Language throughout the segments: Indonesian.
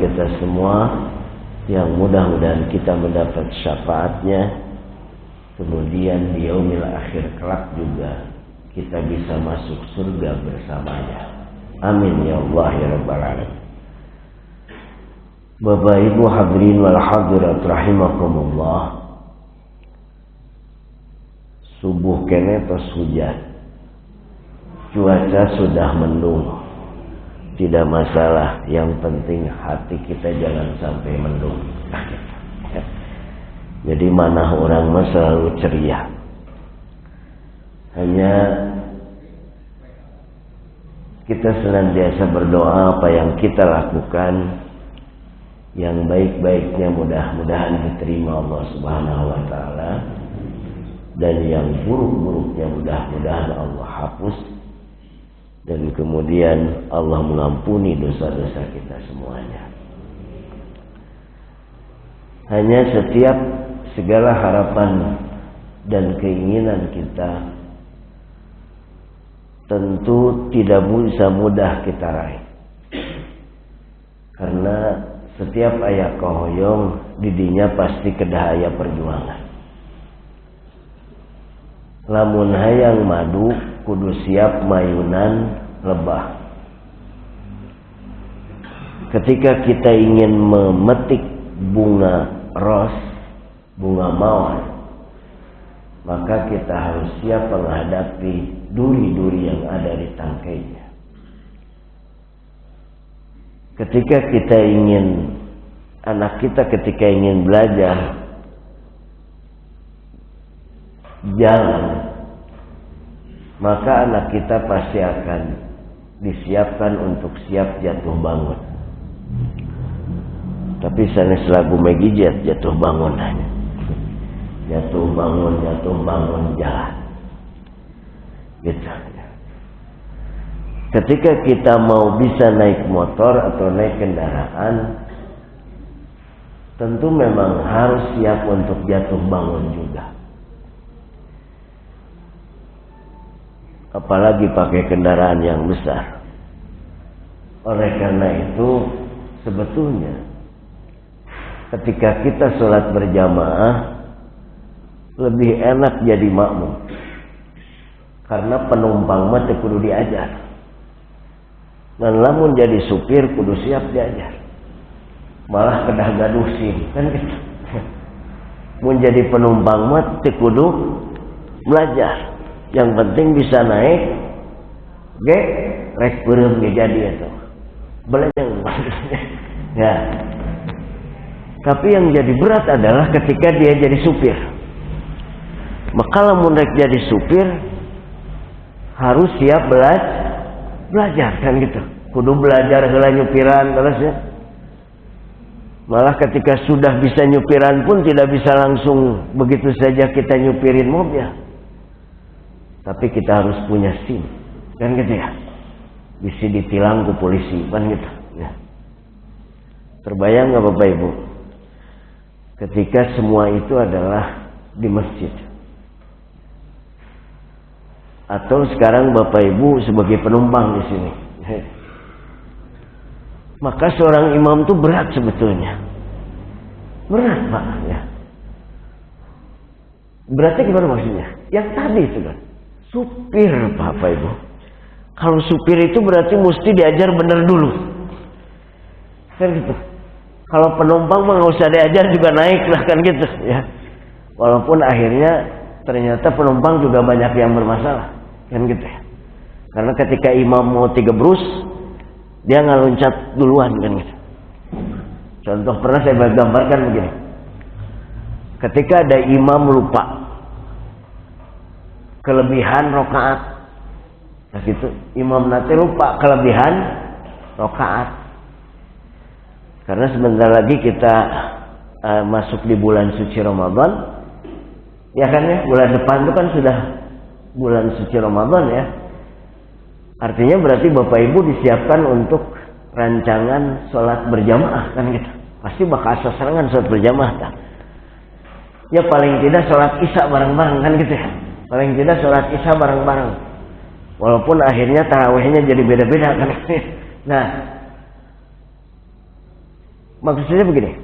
kita semua yang mudah-mudahan kita mendapat syafaatnya, kemudian di yaumil akhir kelak juga kita bisa masuk surga bersamanya. Amin ya Allah ya rabbal alamin. Bapak Ibu hadirin wal hadirat rahimakumullah. Subuh kene tos hujan, cuaca sudah mendung. Tidak masalah, yang penting hati kita jangan sampai mendung. Jadi mana orang mah selalu ceria. Hanya kita senantiasa berdoa apa yang kita lakukan yang baik-baiknya mudah-mudahan diterima Allah Subhanahu wa taala, dan yang buruk-buruknya mudah-mudahan Allah hapus, dan kemudian Allah mengampuni dosa-dosa kita semuanya. Hanya setiap segala harapan dan keinginan kita tentu tidak bisa mudah kita raih, karena setiap aya kohoyong didinya pasti kedah aya perjuangan. Lamun hayang madu kudu siap mayunan lebah. Ketika kita ingin memetik bunga ros, bunga mawar, maka kita harus siap menghadapi duri-duri yang ada di tangkainya. Ketika kita ingin, anak kita ketika ingin belajar jalan, maka anak kita pasti akan disiapkan untuk siap jatuh bangun. Tapi sanes lagu megijat jatuh bangun hanya. Jatuh bangun jalan. Gitu. Ketika kita mau bisa naik motor atau naik kendaraan, tentu memang harus siap untuk jatuh bangun juga. Apalagi pakai kendaraan yang besar. Oleh karena itu sebetulnya ketika kita sholat berjamaah lebih enak jadi makmum, karena penumpang mah teu kudu diajar. Dan lamun jadi supir kudu siap diajar, malah kedah gaduh SIM kan gitu. Mun jadi penumpang mah teu kudu belajar, yang penting bisa naik ge rek peureum ge jadi eta beleng. Ya. Tapi yang jadi berat adalah ketika dia jadi supir. Maka lamun rek jadi supir harus siap belajar kan gitu. Kudu belajar heula nyupiran terus ya. Malah ketika sudah bisa nyupiran pun tidak bisa langsung begitu saja kita nyupirin mobil. Tapi kita harus punya SIM kan gitu ya. Bisa ditilang ke polisi kan gitu ya. Terbayang nggak Bapak Ibu ketika semua itu adalah di masjid, atau sekarang Bapak Ibu sebagai penumpang di sini, maka seorang imam itu berat sebetulnya, berat Pak ya. Beratnya gimana maksudnya? Yang tadi itu kan supir Bapak Ibu. Kalau supir itu berarti mesti diajar benar dulu kan gitu. Kalau penumpang mah nggak usah diajar juga naik lah kan gitu ya. Walaupun akhirnya ternyata penumpang juga banyak yang bermasalah kan gitu ya. Karena ketika imam mau tigebrus dia nggak loncat duluan kan gitu. Contoh pernah saya gambarkan begini. Ketika ada imam lupa kelebihan rakaat, nah gitu imam nanti lupa kelebihan rakaat. Karena sebentar lagi kita masuk di bulan suci Ramadan, ya kan ya, bulan depan itu kan sudah bulan suci Ramadan ya. Artinya berarti Bapak Ibu disiapkan untuk rancangan sholat berjamaah kan gitu. Pasti bakal serangan sholat berjamaah kan. Ya paling tidak sholat isya bareng-bareng kan gitu ya. Paling tidak sholat isya bareng-bareng. Walaupun akhirnya tarawihnya jadi beda-beda kan. Nah, Maksudnya begini,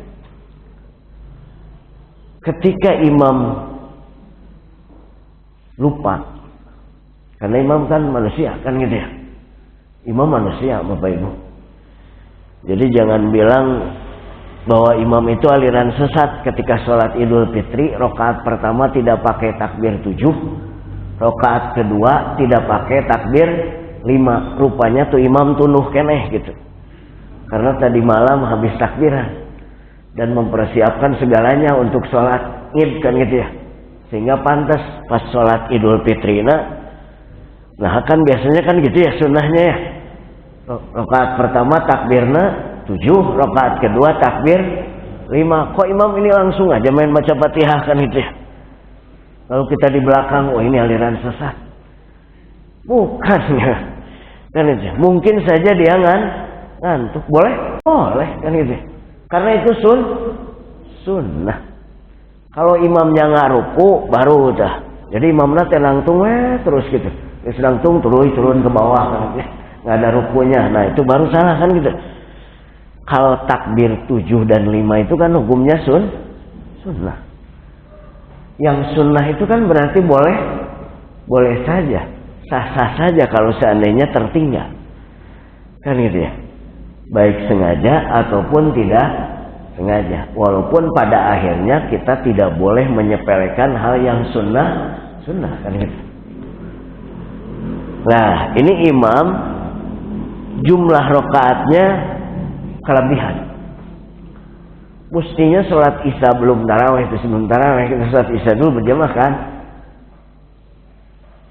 ketika imam lupa, karena imam kan manusia kan gitu ya, imam manusia Bapak Ibu. Jadi jangan bilang bahwa imam itu aliran sesat ketika sholat Idul Fitri rakaat pertama tidak pakai takbir 7, rakaat kedua tidak pakai takbir 5. Rupanya tuh imam tunuh keneh gitu, karena tadi malam habis takbiran dan mempersiapkan segalanya untuk sholat Id kan gitu ya, sehingga pantas pas sholat Idul Fitri nah kan biasanya kan gitu ya sunnahnya ya, rakaat pertama takbirna 7, rakaat kedua takbir 5. Kok imam ini langsung aja main baca Fatihah kan gitu ya, lalu kita di belakang, oh ini aliran sesat. Bukan ya kan itu, mungkin saja dia ngantuk, boleh kan gitu ya. Karena itu sunnah. Kalau imamnya nggak ruku baru udah, jadi imamnya tenangtung terus gitu, sedang turun ke bawah kan gitu ya, nggak ada rukunya. Nah itu baru salah kan gitu. Kalau takbir 7 dan 5 itu kan hukumnya sunnah. Yang sunnah itu kan berarti boleh saja, sah-sah saja kalau seandainya tertinggal kan gitu ya, baik sengaja ataupun tidak sengaja. Walaupun pada akhirnya kita tidak boleh menyepelekan hal yang sunnah kan gitu. Nah ini imam jumlah rakaatnya kelebihan. Mestinya sholat isya belum tarawih, itu sebelum tarawih kita sholat isya dulu berjamaah kan.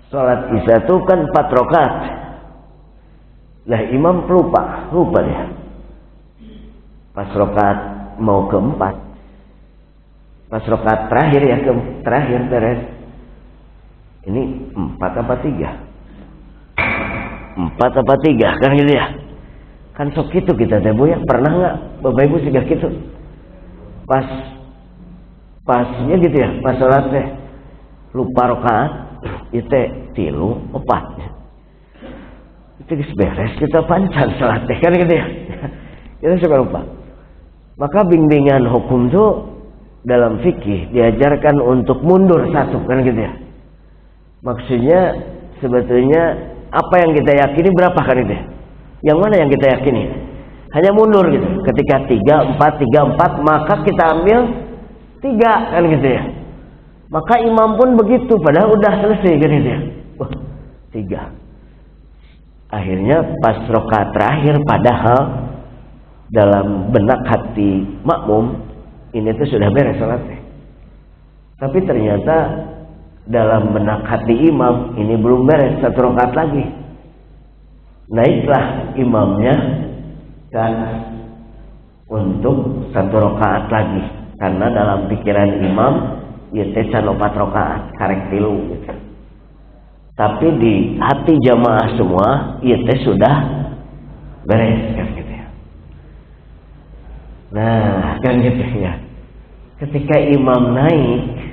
Sholat isya itu kan 4 rakaat. Lah imam lupa dia. Pas rakaat mau keempat, pas rakaat terakhir ya, terakhir beres. Ini 4 apa 3? 4 apa 3 kan gitu ya. Kan sok gitu kita teh Bu ya, pernah nggak Bapak Ibu juga gitu? Pasnya gitu ya, pas sholat teh lupa rakaat, itu 3, 4. Itu beres kita pancan sholat teh kan gitu ya. Kita suka lupa. Maka bimbingan hukum tuh dalam fikih diajarkan untuk mundur 1 kan gitu ya. Maksudnya sebetulnya apa yang kita yakini berapa kan itu ya? Yang mana yang kita yakini? Hanya mundur gitu. Ketika 3, 4, maka kita ambil 3 kan gitu ya. Maka imam pun begitu, padahal udah selesai kan gitu ya. 3. Akhirnya pas rakaat terakhir, padahal dalam benak hati makmum ini tuh sudah beres salatnya. Tapi ternyata dalam benak hati imam ini belum beres, 1 rakaat lagi. Naiklah imamnya kan untuk 1 rakaat lagi, karena dalam pikiran imam ieu teh 4 rakaat karek 3 gitu. Tapi di hati jamaah semua ieu teh sudah beres kan gitu ya. Nah kan gitu ya, ketika imam naik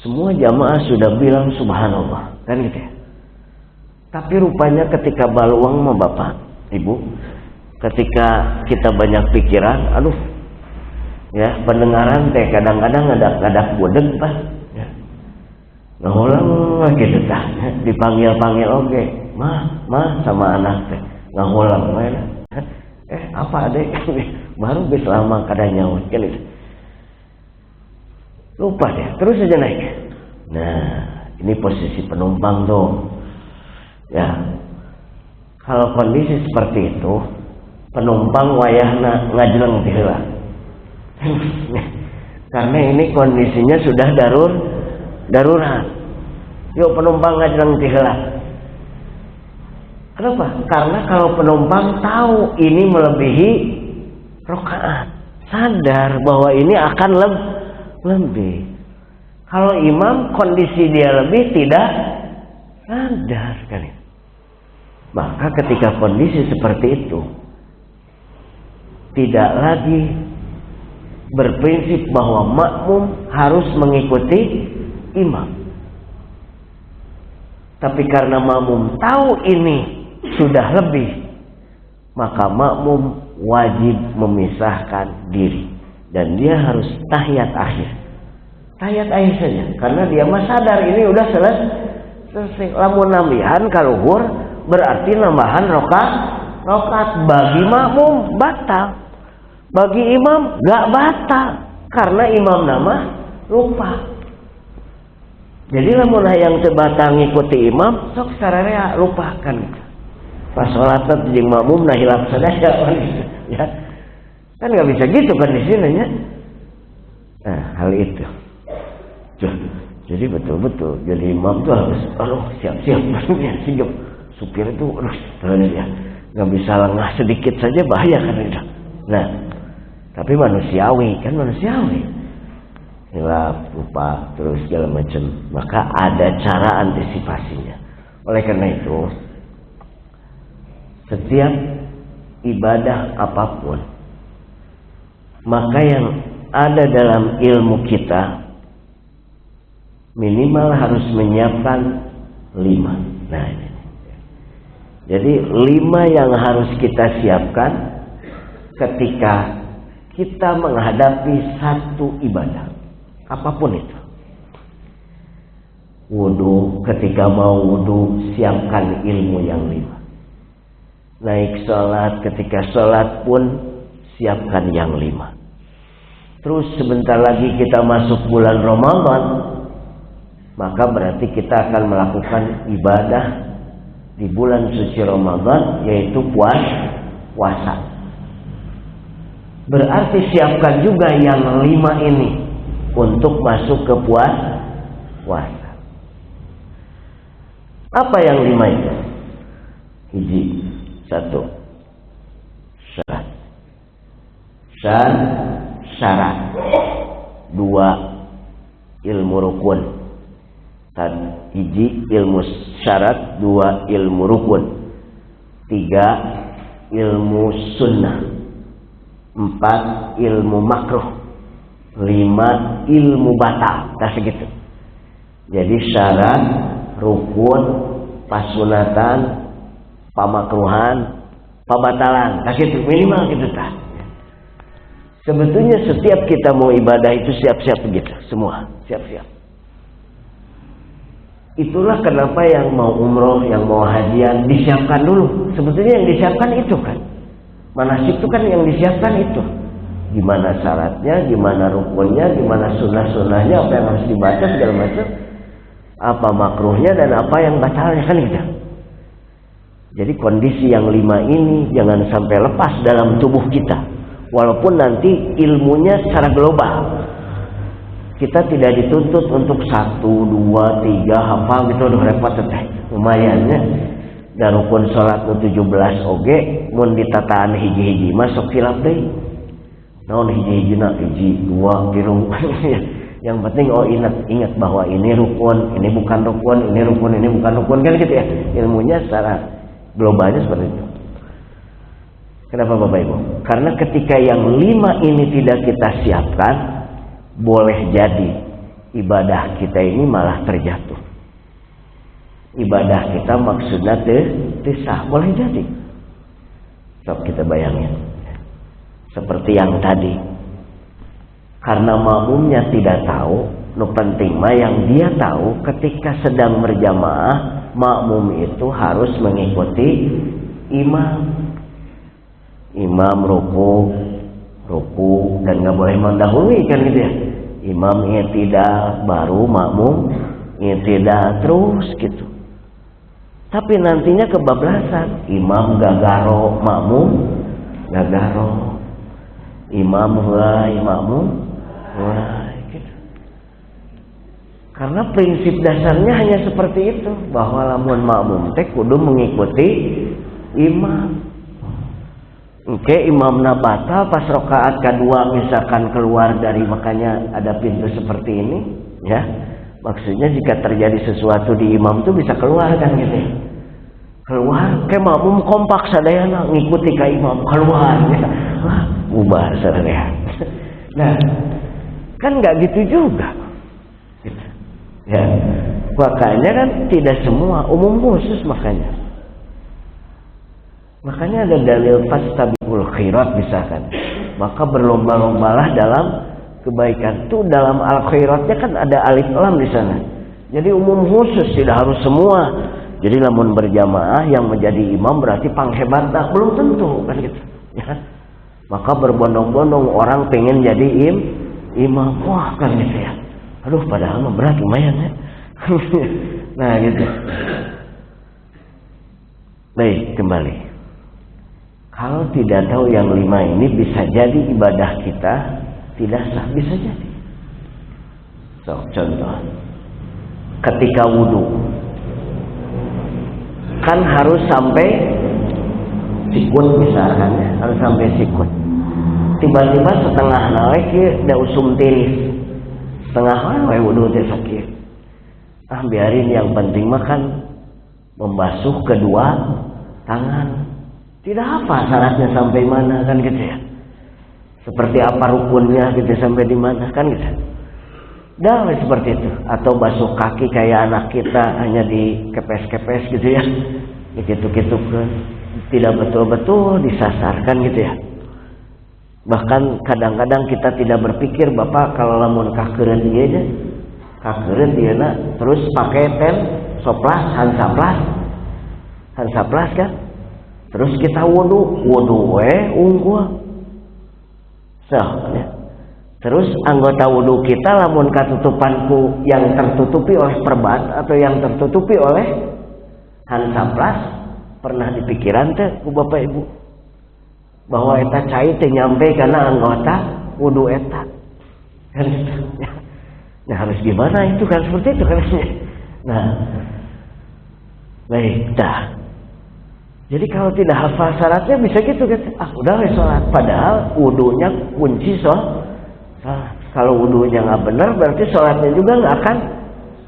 semua jamaah sudah bilang subhanallah kan gitu ya. Tapi rupanya ketika baluang sama Bapak Ibu, ketika kita banyak pikiran, aduh ya, pendengaran teh kadang-kadang ada bodeg Pak ya. Ngahulang gitu tah, dipanggil oke, mah sama anak teh ngahulang we. Apa adek baru bis lama kada nyaut kan itu. Lupa deh, terus aja naik. Nah, ini posisi penumpang tuh. Ya, kalau kondisi seperti itu, penumpang wayahna ngajleng heula. Karena ini kondisinya sudah darurat. Yuk penumpang ngajleng heula. Kenapa? Karena kalau penumpang tahu ini melebihi rakaat, sadar bahwa ini akan lebih. Kalau imam kondisi dia lebih tidak sadar kan. Maka ketika kondisi seperti itu, tidak lagi berprinsip bahwa makmum harus mengikuti imam. Tapi karena makmum tahu ini sudah lebih, maka makmum wajib memisahkan diri dan dia harus tahiyat akhir. Tahiyat akhir saja karena dia mah sadar ini udah selesai. Lamun nambihan kaluhur berarti nambahan rokaat bagi makmum batal. Bagi imam gak batal karena imam nama lupa. Jadi lamun hayang teu batal ngikuti imam sok sararea lupakan. Pas salat jeung makmum nah hilap sadaya ya. Kan enggak bisa gitu kan di sini nya. Nah, hal itu. Jadi betul-betul jadi imam tuh harus siap-siap ya, sigap. Supir itu ya. Enggak bisa lengah sedikit saja bahaya kan itu. Nah, tapi manusiawi kan manusiawi. Hilap, lupa, terus segala macam. Maka ada cara antisipasinya. Oleh karena itu, setiap ibadah apapun, maka yang ada dalam ilmu kita minimal harus menyiapkan 5. Nah, ini. Jadi 5 yang harus kita siapkan ketika kita menghadapi satu ibadah. Apapun itu. Wudu, ketika mau wudu siapkan ilmu yang 5. Naik sholat, ketika sholat pun siapkan yang 5. Terus sebentar lagi kita masuk bulan Ramadan, maka berarti kita akan melakukan ibadah di bulan suci Ramadan, yaitu puasa. Berarti siapkan juga yang 5 ini untuk masuk ke puasa. Apa yang 5 itu? 1. Syarat. 2. Ilmu rukun. 1 ilmu syarat, 2 ilmu rukun, 3 ilmu sunnah, 4 ilmu makruh, 5 ilmu batal. Nah segitu. Jadi syarat, rukun, pasunatan, pamakruhan, pabatalan. Nah gitu minimal gitu tah. Sebetulnya setiap kita mau ibadah itu siap-siap begitu, semua siap-siap. Itulah kenapa yang mau umroh, yang mau hajian disiapkan dulu. Sebetulnya yang disiapkan itu kan. Manasik itu kan yang disiapkan itu. Gimana syaratnya, gimana rukunnya, gimana sunnah-sunnahnya, apa yang harus dibaca segala macam, apa makruhnya dan apa yang batalnya kan gitu. Jadi kondisi yang 5 ini jangan sampai lepas dalam tubuh kita. Walaupun nanti ilmunya secara global. Kita tidak dituntut untuk 1, 2, 3 hafal gitu udah repot teh. Lumayannya. Dan rukun salat 17 oge mun ditataan hiji-hiji masuk silap deui. Naon hiji-hijina 1, 2 pirung. Yang penting ingat bahwa ini rukun, ini bukan rukun, ini rukun, ini bukan rukun kan gitu ya. Ilmunya secara globalnya seperti itu. Kenapa Bapak Ibu? Karena ketika yang 5 ini tidak kita siapkan, boleh jadi ibadah kita ini malah terjatuh. Ibadah kita maksudnya sah, boleh jadi. Coba kita bayangin. Seperti yang tadi. Karena makmumnya tidak tahu, nu penting mah yang dia tahu ketika sedang berjamaah, makmum itu harus mengikuti imam. Imam ruku dan nggak boleh mendahului kan gitu ya. Imam i'tidal baru makmum i'tidal terus gitu. Tapi nantinya kebablasan. Imam gagaro, makmum gagaro. Imam hulai, makmum hulai gitu. Karena prinsip dasarnya hanya seperti itu, bahwa lamun makmum teh kudu mengikuti imam. Oke, imamna batal pas rakaat kedua misalkan keluar dari, makanya ada pintu seperti ini ya. Maksudnya jika terjadi sesuatu di imam itu bisa keluar kan gitu ya. Keluar ke makmum kompak sadayana ngikuti ka imam keluar ya. Wah, bubar sadaya. Nah, kan enggak gitu juga. Gitu. Ya. Makanya kan tidak semua, umum khusus makanya. Makanya ada dalil fastabiqul khairat misalkan. Maka berlomba-lombalah dalam kebaikan. Itu dalam al khairatnya kan ada alif lam di sana. Jadi umum khusus, tidak harus semua. Jadi lamun berjamaah yang menjadi imam berarti panghebatna, belum tentu kan gitu. Ya. Maka berbondong-bondong orang pengen jadi imam. Wah kan gitu ya. Aduh padahal mah berat lumayan ya. Nah gitu. Baik, kembali. Kalau tidak tahu yang 5 ini bisa jadi ibadah kita tidak sah, bisa jadi. So, contoh. Ketika wudu kan harus sampai sikut misalkan ya, harus sampai sikut. Tiba-tiba setengah naik da usum tiris. Setengah naik wudu teh sakit. Biarin, yang penting makan membasuh kedua tangan. Tidak apa syaratnya sampai mana kan gitu ya. Seperti apa rukunnya gitu sampai di mana kan gitu. Dah seperti itu. Atau basuh kaki kayak anak kita hanya dikepes-kepes gitu ya. Gitu-gitu kan. Tidak betul-betul disasarkan gitu ya. Bahkan kadang-kadang kita tidak berpikir Bapak kalau lamun kakeureun ieu nya. Kakeureun ieu na terus pakai ten soplas, hansaplas kan. Terus kita wudu unggul. Ya. Terus anggota wudu kita lamun katutupanku yang tertutupi oleh perban atau yang tertutupi oleh hansaplas, pernah dipikiran teh ku Bapak Ibu bahwa eta cai teh nyampe karena anggota wudu eta. Kan ya. Nah, harus gimana itu kan seperti itu kan. Nah. Baik, dah. Jadi kalau tidak hafal syaratnya bisa gitu kan. Udah sholat. Padahal wudunya kunci sholat. Kalau wudunya nggak benar berarti sholatnya juga nggak akan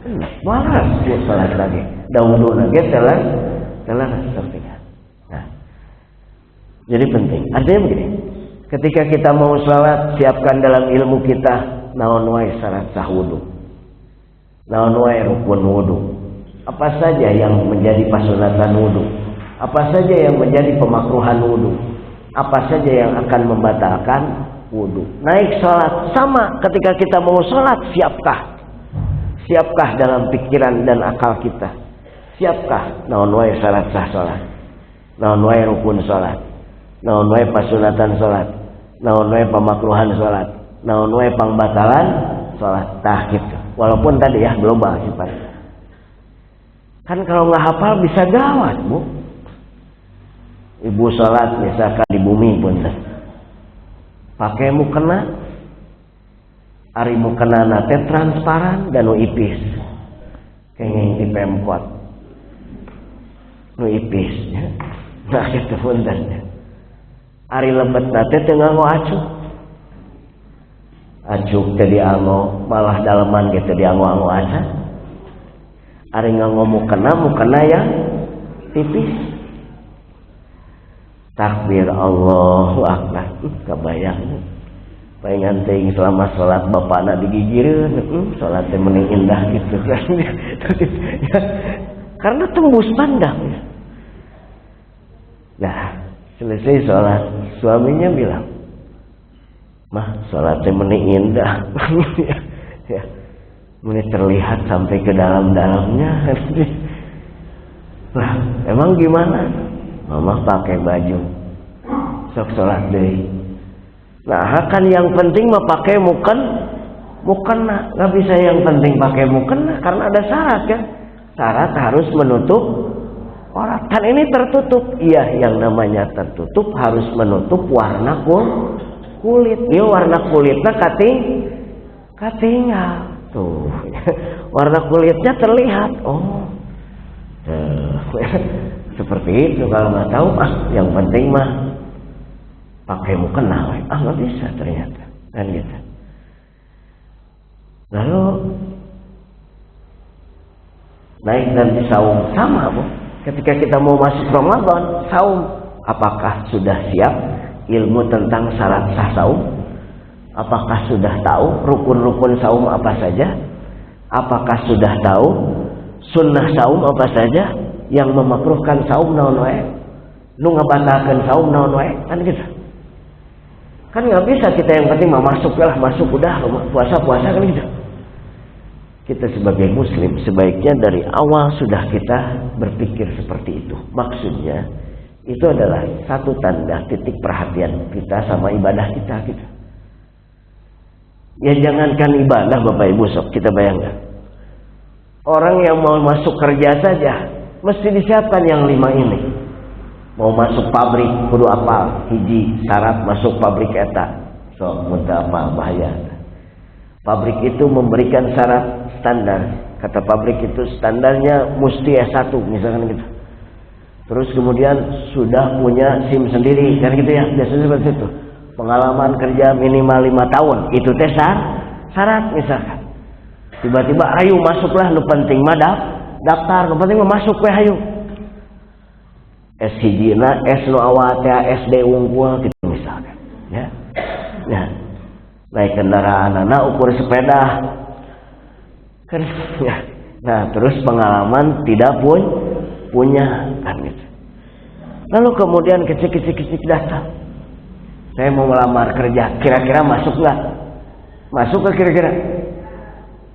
benar. Malas dia sholat lagi. Dah wudu lagi telah sepertinya. Nah, jadi penting. Artinya begini. Ketika kita mau sholat, siapkan dalam ilmu kita naon wae syarat sah wudu. Naon wae rukun wudu. Apa saja yang menjadi pasunatan wudu? Apa saja yang menjadi pemakruhan wudu? Apa saja yang akan membatalkan wudu? Naik sholat sama ketika kita mau sholat, siapkah dalam pikiran dan akal kita? Siapkah naon wae syarat sah sholat? Naon wae rukun sholat? Naon wae pasunatan sholat? Naon wae pemakruhan sholat? Naon wae pangbatalan sholat? Tah gitu. Walaupun tadi ya global sifatnya. Kan kalau nggak hafal bisa gawat, Bu. Ibu sholat misalkan di bumi pun pakai mukena, ari mukena nate transparan dan nu ipis kenging di pemkot nu ipis ya. Nah itu punten ari lebet nate teu nganggo acuk teh dianggo malah daleman gitu dianggo aja. Ari nganggo mukena yang tipis. Takbir Allahu Akbar. Kebayang pengen teuing selama salat bapana digigireun, salat teh mending indah gitu kan. Karena tembus pandang. Nah, selesai salat, suaminya bilang, "Mah, salat teh mending indah." Ya. Mending terlihat sampai ke dalam-dalamnya. Lah, emang gimana? Mama pakai baju sok sholat deh. Nah kan yang penting mah pakai mukena, nggak bisa yang penting pakai mukena karena ada syarat kan. Syarat harus menutup aurat. Kan ini tertutup. Iya, yang namanya tertutup harus menutup warna kulit. Dia warna kulitnya katinggal tuh. Warna kulitnya terlihat. Oh. Seperti itu. Kalau nggak tahu yang penting mah pakai mukena. Nggak bisa ternyata kan gitu. Lalu naik dan saum sama Bu. Ketika kita mau masuk Ramadan saum, apakah sudah siap ilmu tentang syarat sah saum? Apakah sudah tahu rukun-rukun saum apa saja? Apakah sudah tahu sunnah saum apa saja? Yang memakruhkan saum naon wae? nu ngabatalkeun saum naon wae kan gitu. Kan nggak bisa kita yang penting mah masuk lah, masuk udah puasa kan gitu. Kita sebagai muslim sebaiknya dari awal sudah kita berpikir seperti itu. Maksudnya itu adalah satu tanda titik perhatian kita sama ibadah kita gitu. Ya jangankan ibadah Bapak Ibu, sok kita bayangkan orang yang mau masuk kerja saja mesti disiapkan yang 5 ini. Mau masuk pabrik kudu apal hiji syarat masuk pabrik eta, sok muntah apal bahaya. Pabrik itu memberikan syarat standar. Kata pabrik itu standarnya mesti S1 misalkan gitu. Terus kemudian sudah punya SIM sendiri kan gitu ya, biasanya seperti itu. Pengalaman kerja minimal 5 tahun itu teh syarat misalkan. Tiba-tiba ayo masuklah, nu penting mah daftar, nu penting mah masuk we ayo. S1 na S nu awal teh SD unggul gitu misalkan ya. Ya. Naik kendaraan anak ukur sepeda kan ya. Nah terus pengalaman tidak punya kan gitu. Lalu kemudian kecil datang, saya mau melamar kerja, kira-kira masuk nggak? Masuk ke kira-kira?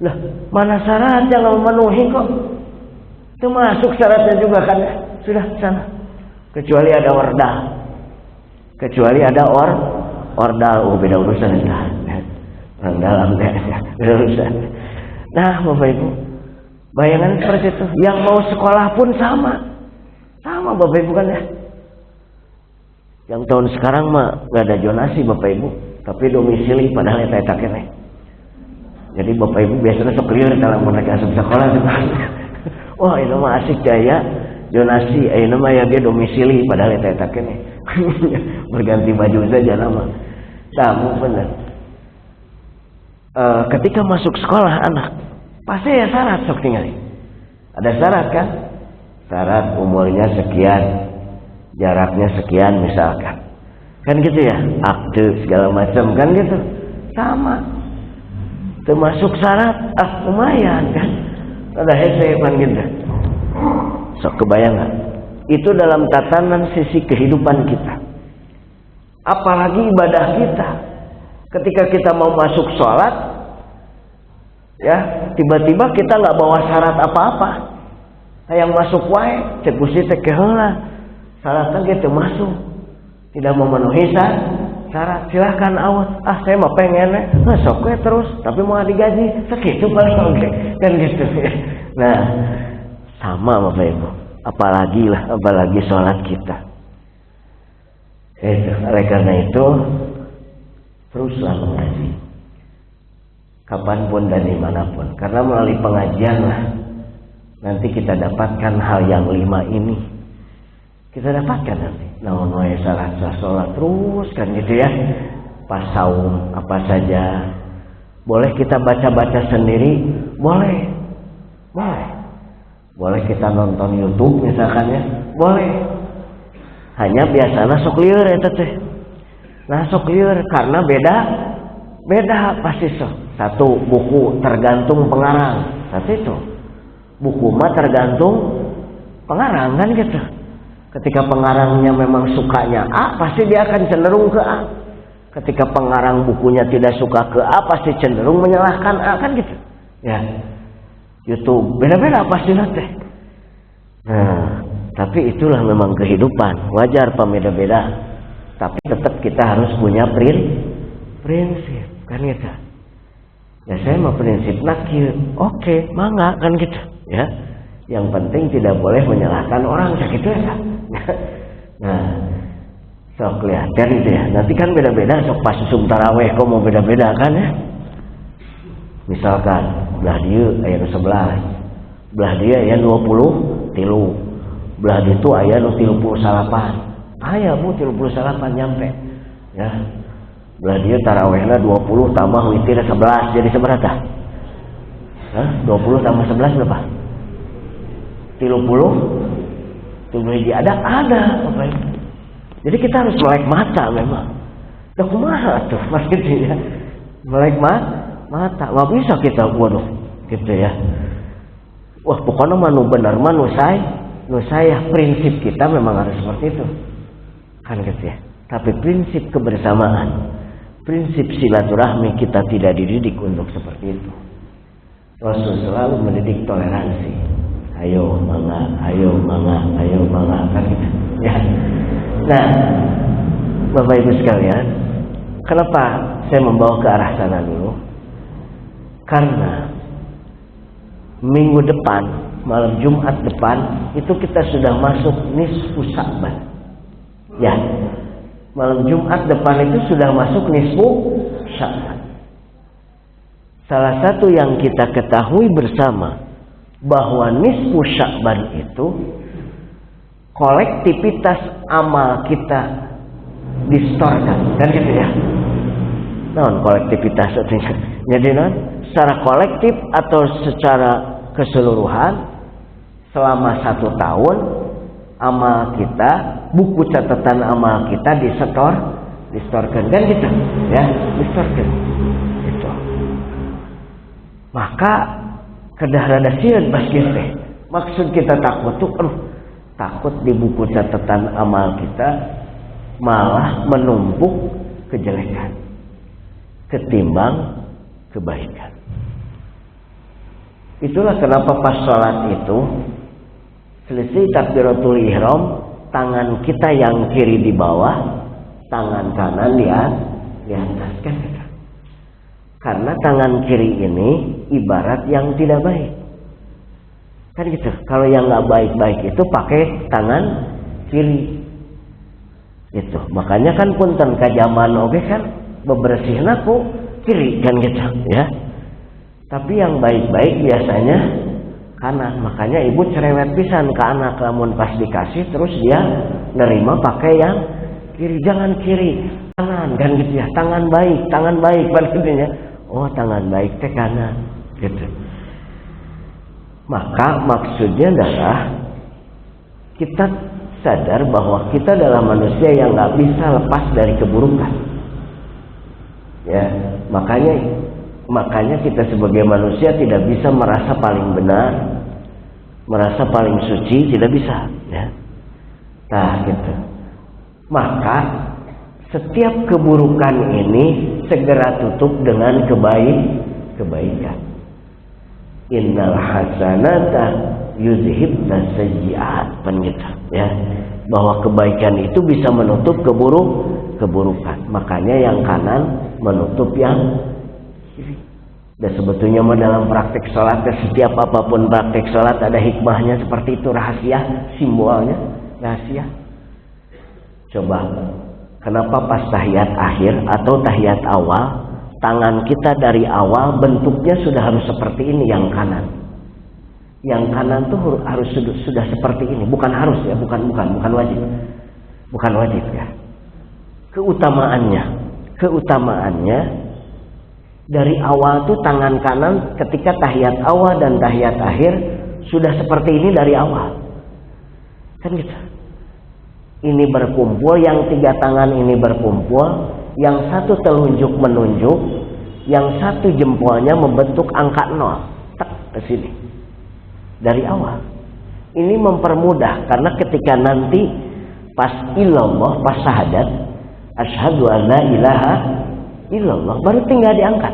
Lah mana syaratnya nggak memenuhi kok? Itu masuk syaratnya juga kan? Sudah sana. Kecuali ada ordal, kecuali ada ordal, oh beda urusan ya. Orang dalam beda urusan. Nah Bapak Ibu, bayangan seperti itu. Yang mau sekolah pun sama Bapak Ibu kan ya. Yang tahun sekarang mah nggak ada zonasi Bapak Ibu, tapi domisili padahal eta kene. Jadi Bapak Ibu biasanya sok lieur kalau mereka asup sekolah juga. Wah ini mah asik jaya zonasi, ini mah ya dia domisili padahal eta kene. Berganti baju saja nama. Kamu benar. Ketika masuk sekolah anak pasti ya syarat sok tinggal. Ada syarat kan? Syarat umurnya sekian, jaraknya sekian misalkan. Kan gitu ya, akte segala macam kan gitu. Sama. Termasuk syarat, lumayan kan. Ada hese kan gitu. Sok kebayangan. Itu dalam tatanan sisi kehidupan kita. Apalagi ibadah kita. Ketika kita mau masuk sholat, ya tiba-tiba kita nggak bawa syarat apa-apa. Yang masuk wae, cek gusti teh keheula. Syaratnya gitu masuk, tidak memenuhi syarat, silahkan awat. Saya mah pengen, sok we terus, tapi mau digaji segitu paling oke, kan gitu. Nah, sama Bapak Ibu, apalagi sholat kita. Oleh karena itu teruslah mengaji kapanpun dan dimanapun, karena melalui pengajian lah nanti kita dapatkan hal yang 5 ini kita dapatkan nanti. Namun wae salat sholat terus kan gitu ya. Pas saum apa saja boleh kita baca sendiri, boleh kita nonton YouTube misalkan ya, boleh. Hanya biasanya sok lieur eta teh. Nah sok lieur karena beda pasti sok. Satu buku tergantung pengarang, satu itu buku mah tergantung pengarang kan gitu. Ketika pengarangnya memang sukanya A, pasti dia akan cenderung ke A. Ketika pengarang bukunya tidak suka ke A, pasti cenderung menyalahkan A kan gitu. Ya, YouTube beda-beda pasti nanti. Nah, tapi itulah memang kehidupan, wajar pembeda-beda. Tapi tetap kita harus punya prinsip kan gitu. Ya saya mau prinsip nakil, oke, mangga kan gitu ya. Yang penting tidak boleh menyalahkan orang segitu ya. Nah, sok kelihatan itu ya. Nanti kan beda-beda, sok pas taraweh kok mau beda-beda kan ya. Misalkan belah dia aya 11, belah dia aya 20, tilu, belah itu aya 38. Aya Bu 38 nyampe. Ya. Belah dia tarawehna 20 tambah witir 11 jadi seberapa? 20 tambah 11 berapa? 30 hiji ada apa itu? Jadi kita harus melek mata memang. Dah kumaha tuh maksudnya melek mata. Nggak bisa kita waduh gitu ya. Wah pokoknya mah nu bener mah nu saya prinsip kita memang harus seperti itu. kan gitu ya. Tapi prinsip kebersamaan, prinsip silaturahmi kita tidak dididik untuk seperti itu. Rasul selalu mendidik toleransi. Ayo mangga, ayo mangga, ayo mangga, kan gitu ya. Nah, Bapak Ibu sekalian, kenapa saya membawa ke arah sana dulu? Karena minggu depan, malam Jumat depan, itu kita sudah masuk nisfu Sya'ban. Ya, malam Jumat depan itu sudah masuk nisfu Sya'ban. Salah satu yang kita ketahui bersama bahwa nisfu Sya'ban itu kolektivitas amal kita distorkan, kan gitu ya. Non kolektivitas artinya. Jadi secara kolektif atau secara keseluruhan selama 1 tahun amal kita, buku catatan amal kita distorkan, kan gitu ya, distorkan gitu. Maka kedah rada sieun pas kieu teh. Maksud kita takut tuh takut di buku catatan amal kita malah menumpuk kejelekan ketimbang kebaikan. Itulah kenapa pas sholat itu selesai takbiratul ihram, tangan kita yang kiri di bawah, tangan kanan di atas, kan gitu. Karena tangan kiri ini ibarat yang tidak baik, kan gitu. Kalau yang nggak baik-baik itu pakai tangan kiri gitu. Makanya kan punten kajaman oke kan bebersihna ku kiri, kan gitu ya. Tapi yang baik-baik biasanya kanan. Makanya ibu cerewet pisan ke anak, lamun pas dikasih terus dia nerima pakai yang kiri. Jangan kiri, kanan, kan gitu ya. Tangan baik maksudnya. Oh, tangan baik teh kanan gitu. Maka maksudnya adalah kita sadar bahwa kita adalah manusia yang nggak bisa lepas dari keburukan. Ya, makanya kita sebagai manusia tidak bisa merasa paling benar, merasa paling suci, tidak bisa, ya. Nah, gitu. Maka setiap keburukan ini segera tutup dengan kebaikan. Innal hasanata yuzhibna sayyi'at, penyitaan ya, bahwa kebaikan itu bisa menutup keburukan. Makanya yang kanan menutup yang kiri. Dan sebetulnya dalam praktek sholat, setiap apapun praktek sholat ada hikmahnya seperti itu, rahasia, simbolnya rahasia. Coba, kenapa pas tahiyat akhir atau tahiyat awal, tangan kita dari awal bentuknya sudah harus seperti ini, yang kanan. Yang kanan tuh harus sudah seperti ini, bukan harus ya, bukan wajib. Bukan wajib ya. Keutamaannya dari awal tuh tangan kanan ketika tahiyat awal dan tahiyat akhir sudah seperti ini dari awal. Kan gitu. Ini berkumpul, yang 3 tangan ini berkumpul, yang satu telunjuk menunjuk, yang satu jempolnya membentuk angka 0, tek ke sini. Dari awal. Ini mempermudah karena ketika nanti pas ilallah, pas syahadat, asyhadu an la ilaha illallah, baru tinggal diangkat.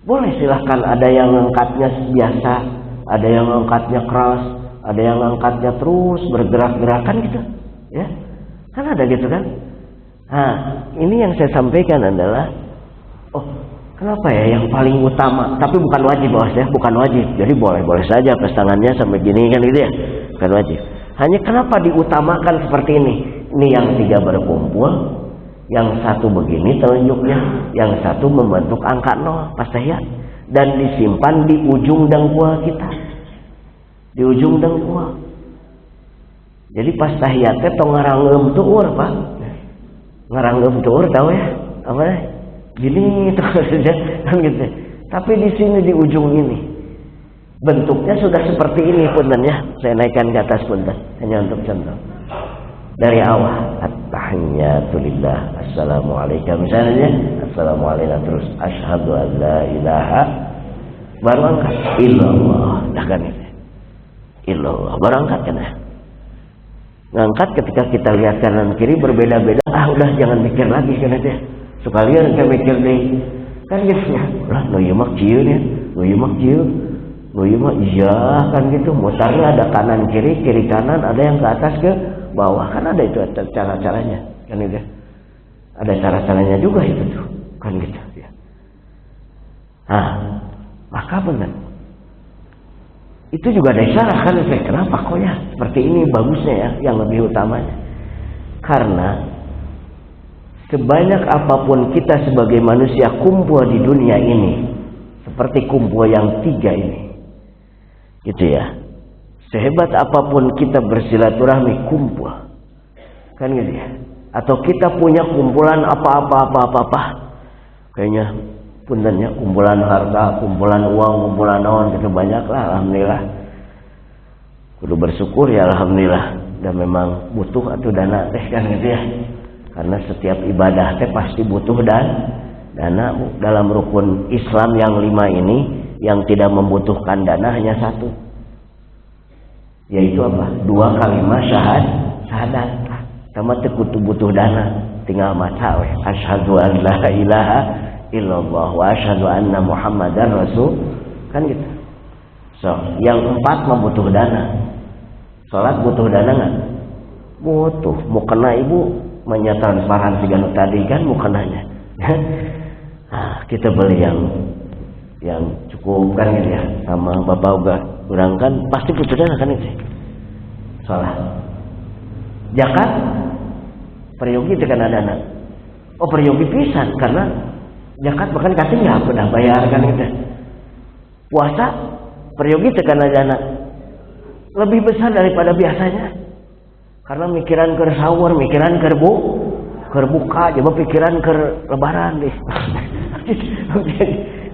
Boleh silahkan, ada yang ngangkatnya biasa, ada yang ngangkatnya keras, ada yang ngangkatnya terus bergerak-gerakan gitu, ya. Kan ada gitu kan? Nah, ini yang saya sampaikan adalah, kenapa ya yang paling utama, tapi bukan wajib bos ya, bukan wajib. Jadi boleh saja pas tangannya sampai gini kan gitu ya, bukan wajib. Hanya kenapa diutamakan seperti ini? Ini yang 3 berkumpul, yang satu begini telunjuknya, yang satu membentuk angka 0 pas tahiyat, dan disimpan di ujung dengkul kita, di ujung dengkul. Jadi pas tahiyatnya tong ngarangeum tuur pak, ngarangeum tuur tahu ya apa? Gini terus saja kan gitu. Tapi di sini di ujung ini bentuknya sudah seperti ini punten ya. Saya naikkan ke atas punten hanya untuk contoh. Dari awal at-tahiyyatu lillah, assalamualaikum misalnya, assalamualaikum terus asyhadu an la ilaha, baru angkat illallah, dah kan itu. Illallah baru angkat kan ya. Ngangkat ketika kita lihat kanan kiri berbeda-beda, udah jangan mikir lagi kan aja. Sekalian kita mikir deh. Kan gitu ya. Lah nu ieu mah kieu nya, nu ieu mah kieu. Nu ieu mah iya kan gitu. Mutarnya ada kanan kiri, kiri kanan, ada yang ke atas ke bawah. Kan ada itu cara-caranya. Kan gitu. Ada cara-caranya juga itu tuh. Kan gitu ya. Maka benar. Itu juga ada isyarat kan, kenapa kok ya seperti ini bagusnya ya, yang lebih utamanya karena sebanyak apapun kita sebagai manusia kumpul di dunia ini seperti kumpul yang 3 ini gitu ya, sehebat apapun kita bersilaturahmi kumpul kan gitu ya, atau kita punya kumpulan apa-apa kayaknya puntennya kumpulan harta, kumpulan uang, kumpulan naon gitu banyak lah, alhamdulillah. Kudu bersyukur ya alhamdulillah. Dan memang butuh atau dana teh kan gitu ya. Karena setiap ibadah teh pasti butuh dana. Dalam rukun Islam yang 5 ini yang tidak membutuhkan dana hanya 1. Yaitu apa? 2 kalimat syahadat. Sama teh kudu butuh dana, tinggal maca we. Asyhadu an la ilaha illallah wa asyhadu anna muhammadar rasul kan gitu. So, yang 4 membutuh dana. Salat butuh dana enggak? Butuh. Mau kena ibu transparansi ganu tadi kan mau kenanya. Kita beli yang cukup kan gitu ya. Sama bapak uga urang kan pasti butuh dana kan itu. Salat. Zakat peryogi teh kana dana. Oh peryogi pisan karena zakat bahkan katanya udah bayar kan gitu. Puasa peryogi tekan dana lebih besar daripada biasanya karena mikiran ke sahur, mikiran ke buka, coba pikiran ke lebaran deh.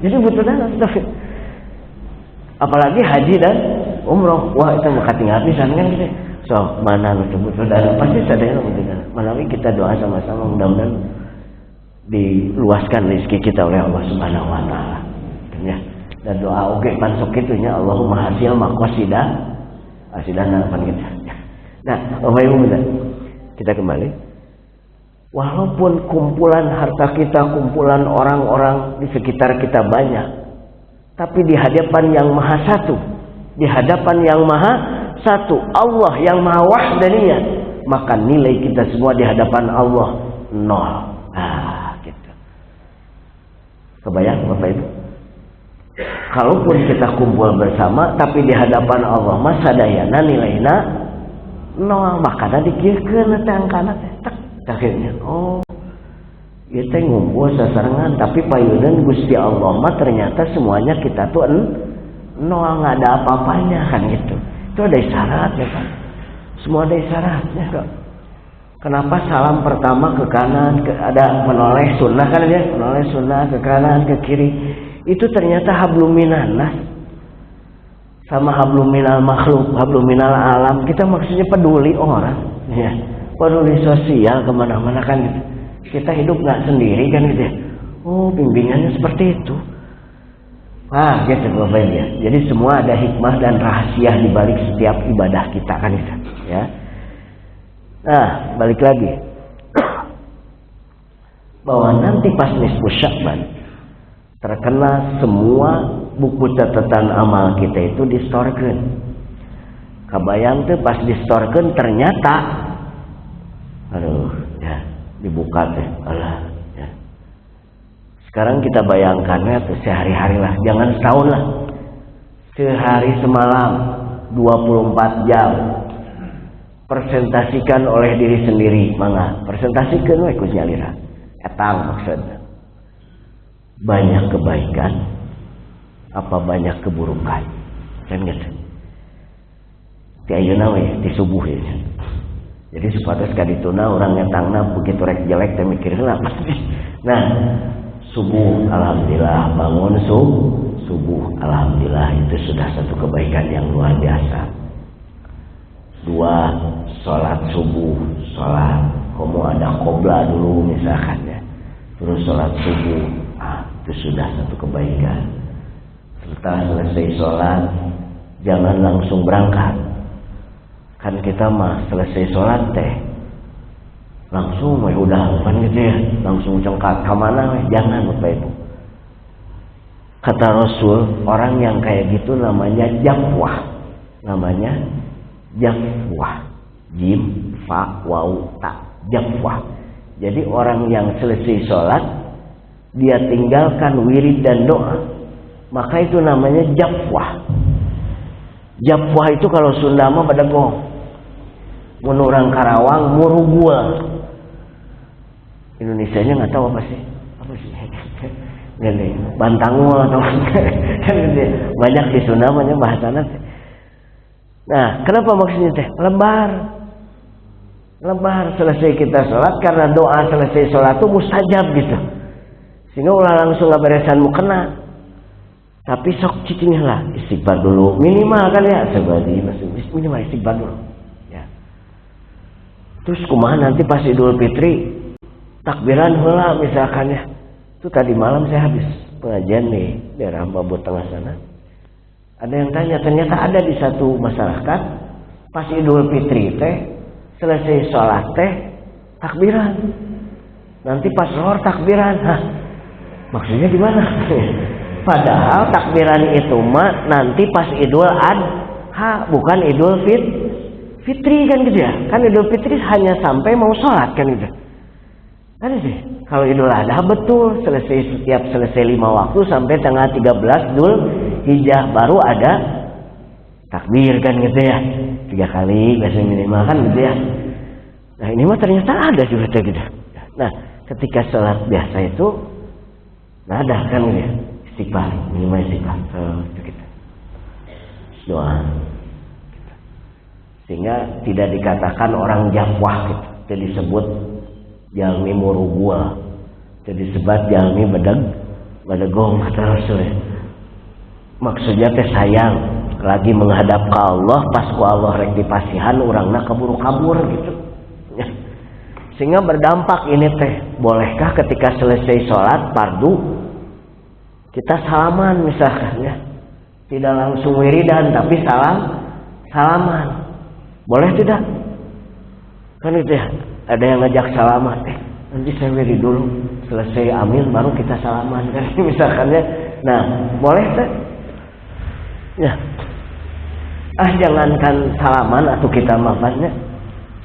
Jadi butuh dana. Apalagi haji dan umroh, wah itu mah katingal pisan kan gitu. So mana butuh dana pasti sadaya butuh dana. Malawi kita doa sama-sama mudah-mudahan diluaskan rezeki kita oleh Allah Subhanahu wa taala. Ya. Dan doa oge pansok kitunya Allahumma hasil maqsida asidana pan kita. Nah, kita kembali. Walaupun kumpulan harta kita, kumpulan orang-orang di sekitar kita banyak, tapi di hadapan yang Maha Satu, di hadapan yang Maha Satu, Allah yang Maha Wahdaniyah, maka nilai kita semua di hadapan Allah 0. Kebayang Bapak Ibu? Kalaupun kita kumpul bersama tapi di hadapan Allah masa dayana nilaina 0, makanya dikirkeun teh angkana teh akhirnya ieu teh ngumpul sasarengan tapi payeuneun Gusti Allah mah ternyata semuanya kita tuh 0, enggak ada apa-apanya kan gitu. Itu ada isyarat ya Pak. Semua ada isyaratnya kok. Kenapa salam pertama ke kanan, ada menoleh sunnah kan ya, menoleh sunnah ke kanan ke kiri. Itu ternyata hablum minannas sama hablum minal makhluk, hablum minal alam. Kita maksudnya peduli orang, ya, peduli sosial kemana-mana kan gitu. Kita hidup nggak sendiri kan gitu ya. Oh bimbingannya seperti itu. Gitu Bapak Ibu ya. Jadi semua ada hikmah dan rahasia di balik setiap ibadah kita kan gitu, ya. Nah, balik lagi bahwa nanti pas nisfu Sya'ban terkena semua buku catatan amal kita itu distorkeun. Kabayang tuh pas distorkeun ternyata dibuka teh alah ya. Sekarang kita bayangkannya tuh sehari-hari lah, jangan setahun lah. Sehari semalam 24 jam presentasikan oleh diri sendiri, mangga presentasikan we ku nyalira etang maksudnya. Banyak kebaikan apa banyak keburukan kan gitu. Ti ayeuna we ti subuh ya. Jadi supados kadituna urang nyetangna begitu rek jelek teh mikirna pasti. Nah, subuh alhamdulillah, bangun subuh alhamdulillah, itu sudah satu kebaikan yang luar biasa. 2, sholat subuh, sholat kamu ada qobla dulu misalkan ya, terus sholat subuh, itu sudah satu kebaikan. Setelah selesai sholat jangan langsung berangkat, Kan kita mah selesai sholat teh langsung udah kan gitu ya, langsung cengkat ke mana jangan Bapak Ibu. Kata Rasul, orang yang kayak gitu namanya jafwah. Namanya jafwah. Jim, fa, waw, ta. Jafwah. Jadi orang yang selesai sholat dia tinggalkan wirid dan doa, maka itu namanya jafwah. Jafwah itu kalau Sunda mah badegong. Mun urang Karawang murugul. Indonesianya nggak tahu apa sih? Apa sih? Gini, bantangul atau kan banyak di Sunda namanya bahasana. Nah, kenapa maksudnya teh? Lebar selesai kita sholat, karena doa selesai sholat itu mustajab gitu. Sehingga ulah langsung ngaberesan mukena. Tapi sok cicingnya lah istighfar dulu minimal kan ya, sebadi minimal istighfar dulu. Ya. Terus kumaha nanti pas Idul Fitri takbiran heula misalkan ya. Itu tadi malam saya habis pengajian di daerah Babut Tengah sana. Ada yang tanya, ternyata ada di satu masyarakat pas Idul Fitri teh selesai sholat teh takbiran. Nanti pas zuhur takbiran. Hah, maksudnya gimana? Padahal takbiran itu mah nanti pas Idul Adha, bukan Idul Fitri kan gitu ya. Kan Idul Fitri hanya sampai mau sholat kan gitu. Kan sih, kalau Idul Adha betul setiap selesai 5 waktu sampai tanggal 13 Dzul Hijjah baru ada takbir kan gitu ya. 3 kali biasanya minimal kan gitu ya. Nah ini mah ternyata ada juga gitu. Nah ketika sholat biasa itu ada kan gitu ya, istighfar minimal istighfar itu kita doa gitu. Sehingga tidak dikatakan orang jafwah gitu, jadi disebut jalmi murugua, jadi sebat jalmi badegong kata Rasul. Maksudnya teh sayang lagi menghadap ke Allah, pas ku Allah rek dipasihan urangna kabur gitu ya. Sehingga berdampak ini teh, bolehkah ketika selesai sholat fardu kita salaman misalkan ya, tidak langsung wiridan tapi salaman, boleh tidak? Kan itu ya, ada yang ngajak salaman, nanti saya wirid dulu, selesai amin baru kita salaman kan misalkan ya. Nah boleh teh ya. Jangankan salaman atau kita maafnya,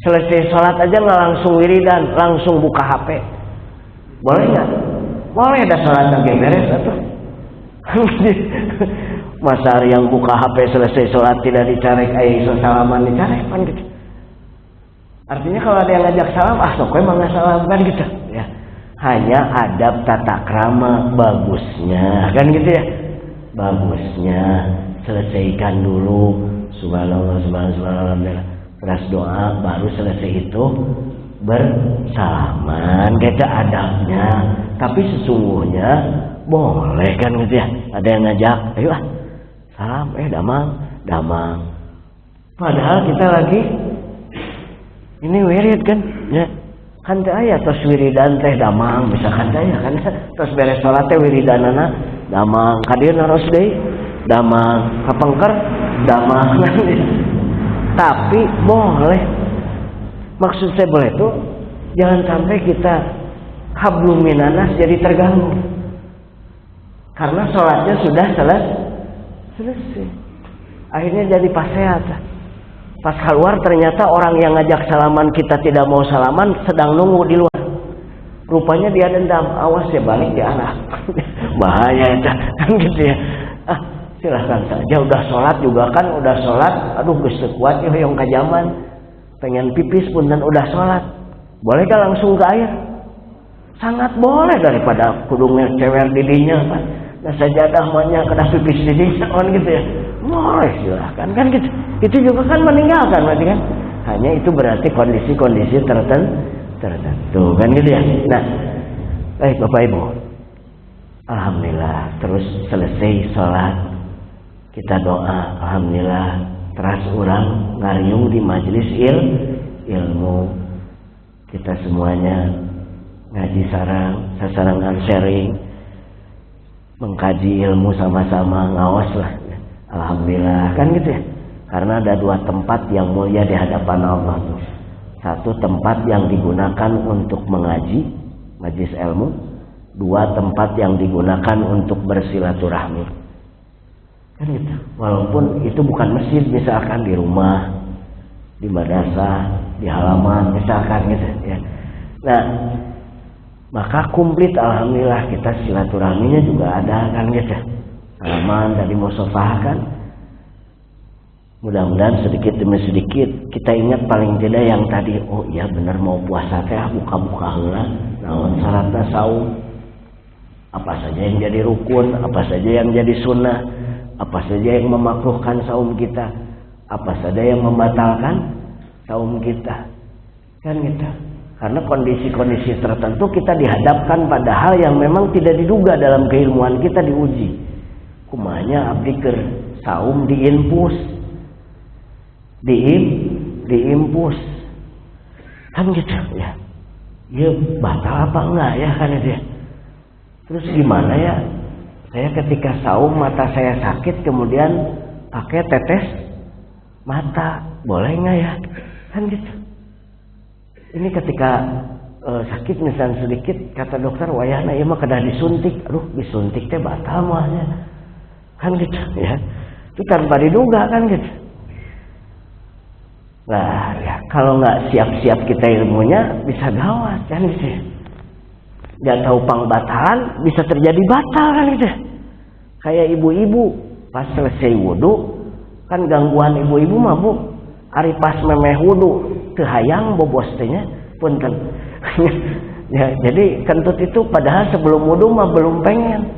selesai sholat aja nggak langsung wiridan, langsung buka HP, boleh nggak? Boleh, ada sholat lagi beres atau masa yang buka HP selesai sholat tidak dicarek, salaman dicarek kan gitu. Artinya kalau ada yang ngajak salam, sok emang nggak salam kan gitu ya. Hanya adab tata krama bagusnya kan gitu ya, bagusnya selesaikan dulu subhanallah subhanallah, terus doa, baru selesai itu bersalaman, gitu adabnya. Tapi sesungguhnya boleh kan gitu ya, ada yang ngajak ayo salam, damang, padahal kita lagi ini wirid kan ya, kan teh aya tos wiridan teh damang misalkan teh ya kan, tos beres salat teh wiridanana damang, kadir naros deui damang, kapengker damang. Tapi boleh, maksud saya boleh itu jangan sampai kita hablum minanas jadi terganggu karena sholatnya sudah selesai, akhirnya jadi paseat. Pas keluar ternyata orang yang ngajak salaman kita tidak mau salaman sedang nunggu di luar, rupanya dia dendam, awas ya balik di arah bahaya itu kan gitu ya. Silahkan saja, udah sholat juga kan, udah sholat, aduh geus kuat ya yang kajaman, pengen pipis pun dan udah sholat, bolehkah langsung ke air? Sangat boleh, daripada kudungnya cewer didinya kan, nah sajadah mahnya kena pipis didinya kan gitu ya, boleh silahkan kan gitu. Itu juga kan meninggalkan berarti kan, hanya itu berarti kondisi-kondisi tertentu kan gitu ya. Nah baik Bapak Ibu, alhamdulillah terus selesai sholat kita doa, alhamdulillah teras urang ngariung di majelis ilmu, kita semuanya ngaji sasarangan sharing, mengkaji ilmu sama-sama, ngawas lah, alhamdulillah kan gitu ya. Karena ada dua tempat yang mulia di hadapan Allah. Satu tempat yang digunakan untuk mengaji, majlis ilmu. Dua tempat yang digunakan untuk bersilaturahmi. Kan gitu. Walaupun itu bukan masjid, misalkan di rumah, di madrasah, di halaman, misalkan gitu ya. Nah, maka komplit alhamdulillah kita silaturahminya juga ada kan gitu. Halaman dari musafah kan. Mudah-mudahan sedikit demi sedikit kita ingat paling tidak yang tadi, oh iya benar mau puasa teh buka-buka heula, naon syaratna saum, apa saja yang jadi rukun, apa saja yang jadi sunnah, apa saja yang memakruhkan saum kita, apa saja yang membatalkan saum kita, kan gitu. Karena kondisi-kondisi tertentu kita dihadapkan pada hal yang memang tidak diduga dalam keilmuan kita diuji. Kumanya abdi keur saum diinpus. Diimpus kan gitu ya. Ya batal apa enggak ya kan dia. Terus gimana ya? Saya ketika saum mata saya sakit kemudian pakai tetes mata, boleh enggak ya? Kan gitu. Ini ketika sakit misalnya sedikit kata dokter wayahna ieu mah kedah disuntik. Aduh, disuntik teh batal moalnya. Kan gitu ya. Itu tanpa diduga kan gitu. Nah, ya, kalau nggak siap-siap kita ilmunya bisa gawat kan gitu. Nggak tahu pangbatalan bisa terjadi batal kan gitu. Kayak ibu-ibu pas selesai wudhu kan gangguan ibu-ibu mah bu. Ari pas memeh wudhu teu hayang bobos teh nya punten. Ya, jadi kentut itu padahal sebelum wudhu mah belum pengen.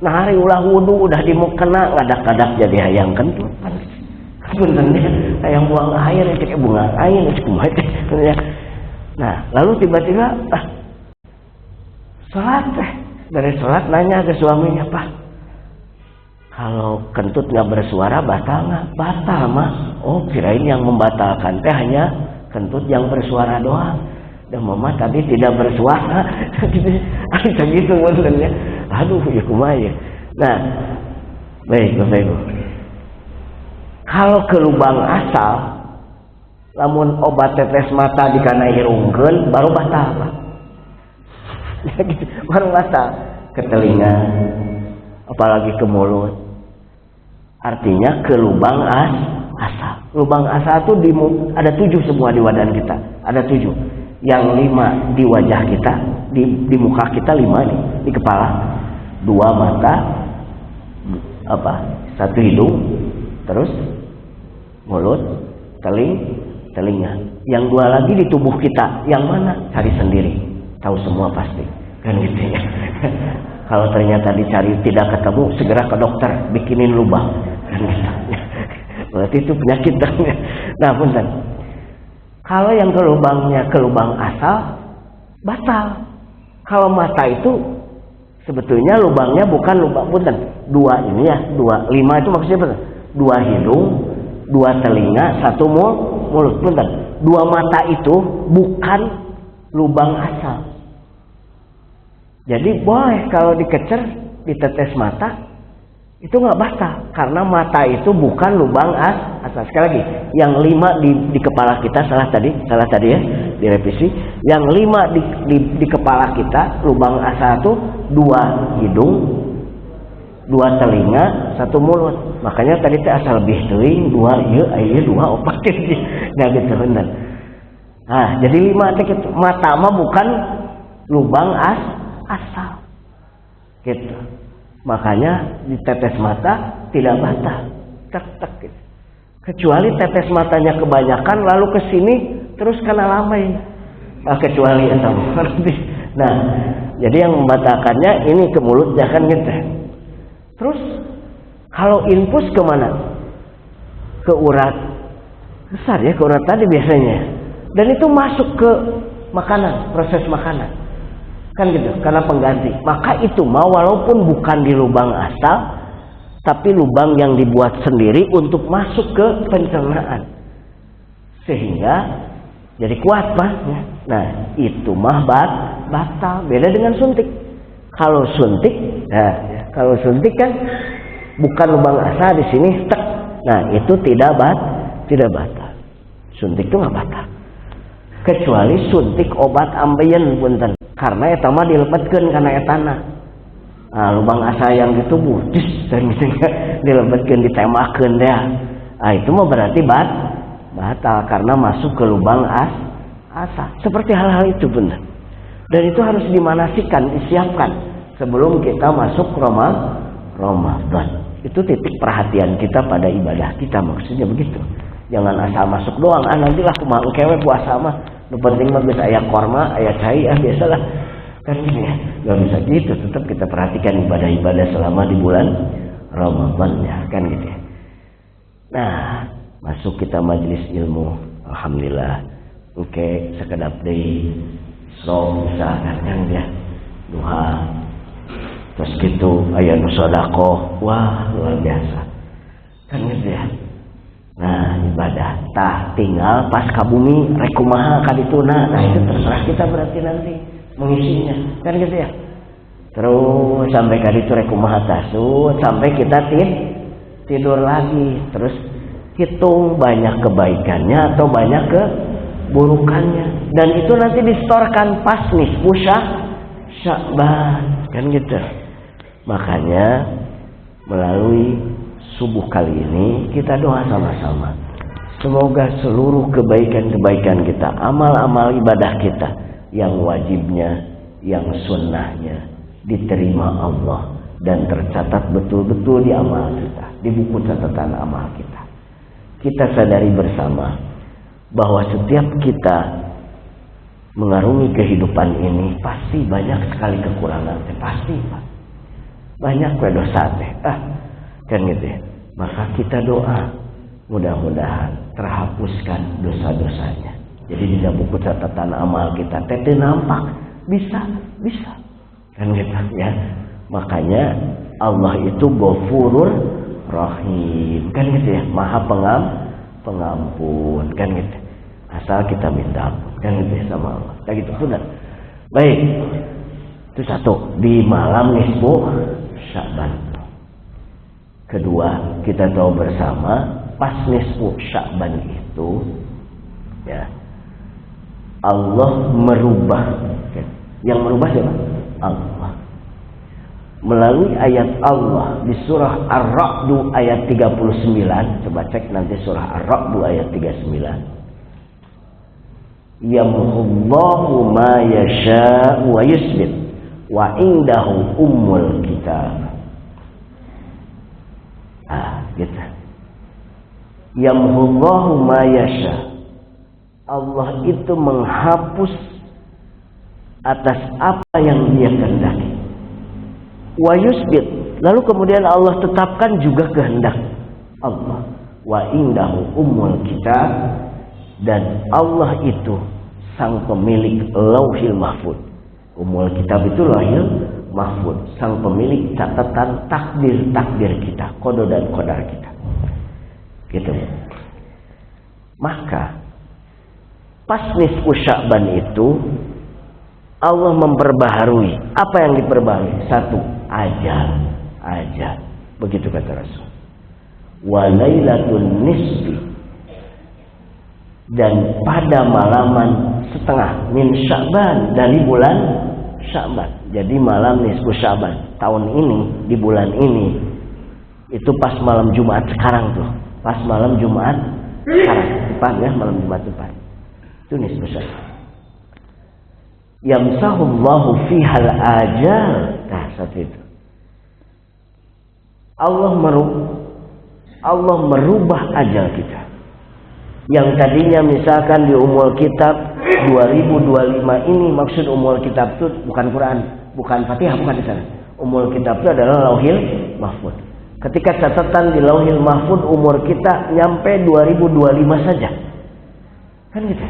Nah hari ulah wudhu udah dimukena ngadak-ngadak jadi hayang kentut. Punten dia hayang buang air kayak bunga air kumaha ya. Nah, lalu tiba-tiba salat dari salat nanya ke suaminya, "Pak, kalau kentut nggak bersuara batal nggak?" "Batal, Mas." "Oh, kirain yang membatalkan teh hanya kentut yang bersuara doang. Dan mama tadi tidak bersuara." Gitu punten ya. Aduh, ya kumaha ya. Nah, baik Bapak Ibu. Kalau ke lubang asal, lamun obat tetes mata dikana hirungkeun baru batal Pak. Baru batal ke telinga, apalagi ke mulut. Artinya ke lubang asal. Lubang asal itu ada 7 semua di badan kita. Ada 7. Yang 5 di wajah kita, di muka kita 5 nih, di kepala. 2 mata, 1 hidung, terus mulut, telinga. Yang 2 lagi di tubuh kita. Yang mana? Cari sendiri. Tahu semua pasti. Kan gitu ya. Kalau ternyata dicari tidak ketemu, segera ke dokter, bikinin lubang. Kan gitu. Berarti itu penyakit. Nah, punten. Kalau yang ke lubang asal, batal. Kalau mata itu sebetulnya lubangnya bukan lubang, punten. 2 ini ya, 2. 5 itu maksudnya apa? 2 hidung, 2 telinga, 1 mulut. Punten. 2 mata itu bukan lubang asal. Jadi boleh kalau dikecer, ditetes mata, itu nggak batal. Karena mata itu bukan lubang asal. Sekali lagi, yang 5 di kepala kita, salah tadi ya, direvisi. Yang 5 di kepala kita, lubang asal itu 2 hidung, 2 telinga, 1 mulut. Makanya tadi teh asal lebih teuing 2 ieu aya 2 opat gitu. Nah gitu bener. Nah, jadi 5 teh gitu. Mata mah bukan lubang asal. Gitu. Makanya di tetes mata tidak batal. Tek gitu. Kecuali tetes matanya kebanyakan lalu ke sini terus kena lamai. Kecuali eta. Nah, jadi yang membatalkannya ini ke mulut jangan gitu. Terus kalau infus kemana? Ke urat besar ya, ke urat tadi biasanya. Dan itu masuk ke makanan, proses makanan. Kan gitu, karena pengganti. Maka itu mah walaupun bukan di lubang asal, tapi lubang yang dibuat sendiri untuk masuk ke pencernaan. Sehingga jadi kuat Mas. Nah, itu mah batal. Beda dengan suntik. Kalau suntik, kalau suntik kan bukan lubang asal di sini tek. Nah, itu tidak tidak batal. Suntik itu nggak batal. Kecuali suntik obat ambeien punten. Karena eta mah dilebetkeun kana etana. Nah, lubang asa yang gitu budis dan gitu dilebetkeun ditembakkeun deh. Ah itu mah berarti batal karena masuk ke lubang asa. Seperti hal-hal itu benar. Dan itu harus dimanasikan, disiapkan sebelum kita masuk Ramadan. Itu titik perhatian kita pada ibadah kita, maksudnya begitu. Jangan asal masuk doang, nantilah kumaha kewe puasa mah. Nu penting mah geus aya korma, aya cai, biasalah. Kan gitu ya. Enggak bisa gitu, tetap kita perhatikan ibadah-ibadah selama di bulan Ramadan ya, kan gitu ya. Nah, masuk kita majelis ilmu, alhamdulillah. Oke, sekedap deui so misalkan kan dia duha terus gitu aya nu sedekah, wah luar biasa kan gitu ya. Nah ibadah tah tinggal pas ka bumi rek kumaha ka dituna, nah itu terserah kita berarti nanti mengisinya kan gitu ya. Terus sampai ka ditu rek kumaha tasud sampai kita tidur lagi, terus hitung banyak kebaikannya atau banyak keburukannya, dan itu nanti distorkan pas nisfu Sya'ban kan gitu. Makanya melalui subuh kali ini kita doa sama-sama, semoga seluruh kebaikan-kebaikan kita, amal-amal ibadah kita yang wajibnya, yang sunnahnya diterima Allah dan tercatat betul-betul di amal kita, di buku catatan amal kita. Kita sadari bersama bahwa setiap kita mengarungi kehidupan ini pasti banyak sekali kekurangan, pasti Pak. Banyak dosa kan gitu ya. Maka kita doa mudah-mudahan terhapuskan dosa-dosanya. Jadi di buku catatan amal kita tete nampak bisa kan gitu ya. Makanya Allah itu Ghafurur Rahim kan gitu ya, Maha pengampun kan gitu. Asal kita minta ampun kan gitu ya sama Allah. Kayak gitu benar. Baik. Itu satu, di malam nisfu Sya'ban. Kedua, kita tahu bersama pas nisfu Sya'ban itu ya Allah merubah. Yang merubah siapa? Allah. Melalui ayat Allah di surah Ar-Ra'd ayat 39, coba cek nanti surah Ar-Ra'd ayat 39. Yamhullahu ma yasha wa yusbit wa indahu ummul kitab. Gitu. Yamhullahu ma yasha. Allah itu menghapus atas apa yang Dia kehendaki. Wa yusbit, lalu kemudian Allah tetapkan juga kehendak Allah. Wa indahu ummul kitab, dan Allah itu sang pemilik Lauhil Mahfud. Ummul kitab itu Lauhil Mahfud, sang pemilik catatan takdir kita, qada dan qadar kita. Gitu. Maka pas nisfu Sya'ban itu Allah memperbaharui. Apa yang diperbaharui? Satu, ajal. Begitu kata Rasul. Wa lailatun nisfi, dan pada malaman setengah min Sya'ban, dari bulan Sya'ban. Jadi malam nisfu Sya'ban tahun ini, di bulan ini, itu pas malam Jumat sekarang tuh. Pas malam Jumat sekarang, depan ya, malam Jumat depan. Itu nisfu Sya'ban. Yamsahullahu fihal ajal. Nah, seperti itu. Allah merubah ajal kita. Yang tadinya misalkan di Ummul Kitab 2025 ini, maksud Ummul Kitab itu bukan Quran, bukan Fatihah, bukan di sana. Ummul Kitab itu adalah Lauhil Mahfud. Ketika catatan di Lauhil Mahfud umur kita nyampe 2025 saja. Kan gitu.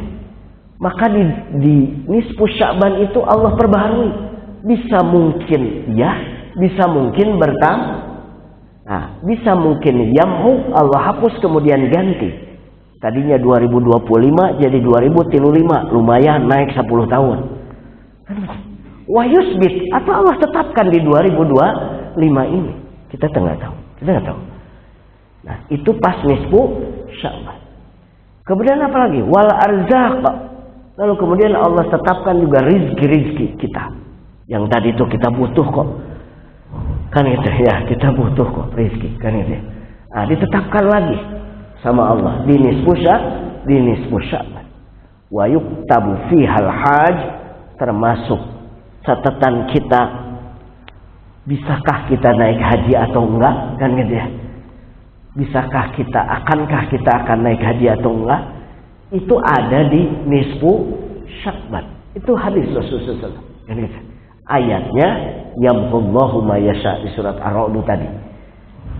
Maka di nisfu Sya'ban itu Allah perbaharui. Bisa mungkin ya, bisa mungkin bertambah. Nah, bisa mungkin yamhu, Allah hapus kemudian ganti. Tadinya 2025 jadi 2035, lumayan naik 10 tahun. Wa yusbit, atau Allah tetapkan di 2025 ini. Kita nggak tahu. Nah, itu pas nisfu Sya'ban. Kemudian apa lagi? Wal arzaq. Lalu kemudian Allah tetapkan juga rizki kita. Yang tadi itu kita butuh kok. Kan itu ya, kita butuh kok rizki. Kan itu. Nah, ditetapkan lagi sama Allah. Dinisfu Sya'ban. Wa yuktabu fihal haj. Termasuk catatan kita. Bisakah kita naik haji atau enggak? Kan gitu ya. Akankah kita akan naik haji atau enggak? Itu ada di nisfu Sya'ban. Itu hadis Rasulullah SAW. Ayatnya yamhullahu ma yasha di surat Ar-Ra'd tadi.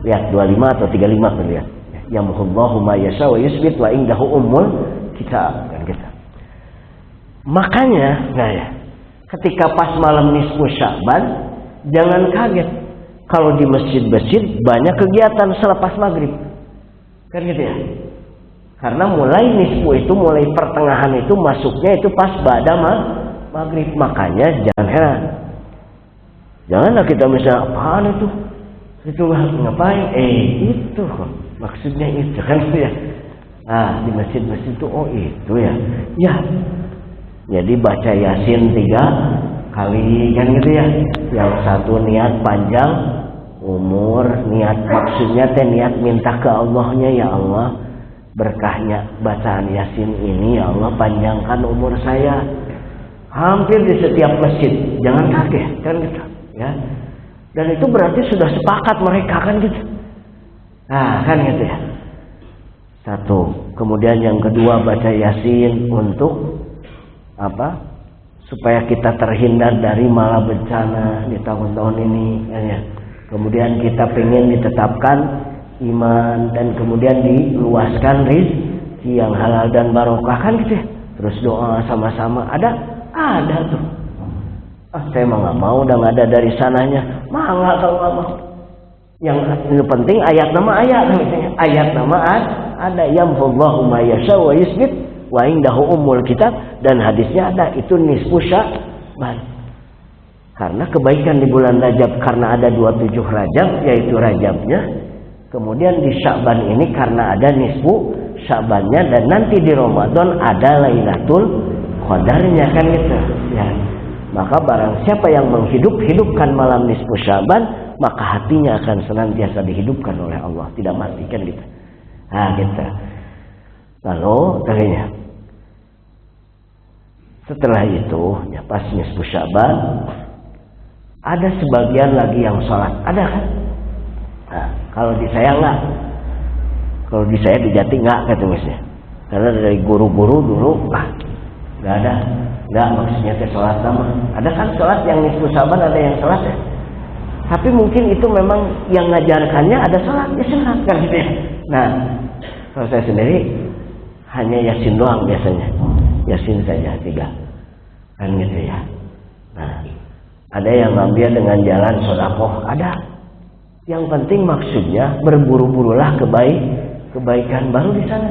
Lihat 25 atau 35 lihat. Yamhullahu ma yasha wa yusbit wa indahu ummul kitab. Kan gitu. Makanya, nah ya, ketika pas malam nisfu Sya'ban, jangan kaget kalau di masjid-masjid banyak kegiatan selepas maghrib. Kan gitu ya. Karena mulai nisfu itu, mulai pertengahan itu masuknya itu pas ba'da maghrib. Makanya jangan heran. Janganlah kita misalnya apaan itu? Itu ngapain? Itu kok. Maksudnya itu kan ya. Nah, di masjid-masjid itu itu ya. Ya. Jadi baca Yasin 3 kali kan gitu ya. Yang satu niat panjang umur, niat maksudnya niat minta ke Allahnya, ya Allah, berkahnya bacaan Yasin ini ya Allah panjangkan umur saya. Hampir di setiap masjid. Jangan kaget kan gitu ya. Dan itu berarti sudah sepakat mereka kan gitu. Nah, kan gitu ya. Satu. Kemudian yang kedua baca Yasin untuk apa? Supaya kita terhindar dari malapetaka di tahun-tahun ini kan ya. Kemudian kita pengen ditetapkan iman dan kemudian diluaskan rezeki yang halal dan barokah kan gitu ya. Terus doa sama-sama ada tuh. Saya mah nggak mau, udah nggak ada dari sananya. Mangga kalau nggak mau. Yang penting ayat nama ada yamhullahu ma yasha wa yusbit wa indahu ummul kitab, dan hadisnya ada itu nisfu Sya'ban. Karena kebaikan di bulan Rajab karena ada 27 Rajab yaitu Rajabnya. Kemudian di Sya'ban ini karena ada nisfu Sya'bannya, dan nanti di Ramadan ada Lailatul Qadarnya kan gitu ya. Maka barang siapa yang menghidupkan malam nisfu Sya'ban, maka hatinya akan senantiasa dihidupkan oleh Allah, tidak mati kan gitu. Nah gitu. Lalu tadinya setelah itu ya pas nisfu Sya'ban ada sebagian lagi yang sholat, ada kan? Nah, kalau di saya enggak. Kalau di saya di Jati enggak kata misalnya. Karena dari guru-guru dulu enggak ada. Enggak, maksudnya ke sholat nama. Ada kan sholat yang nisfu Sya'ban, ada yang sholat ya. Tapi mungkin itu memang yang ngajarkannya ada sholat, ya sholat kan gitu ya. Nah, kalau saya sendiri hanya Yasin doang biasanya. Yasin saja 3. Kan gitu ya. Nah, ada yang ngambil dengan jalan sedekah, ada. Yang penting maksudnya berburu-burulah kebaikan baru di sana.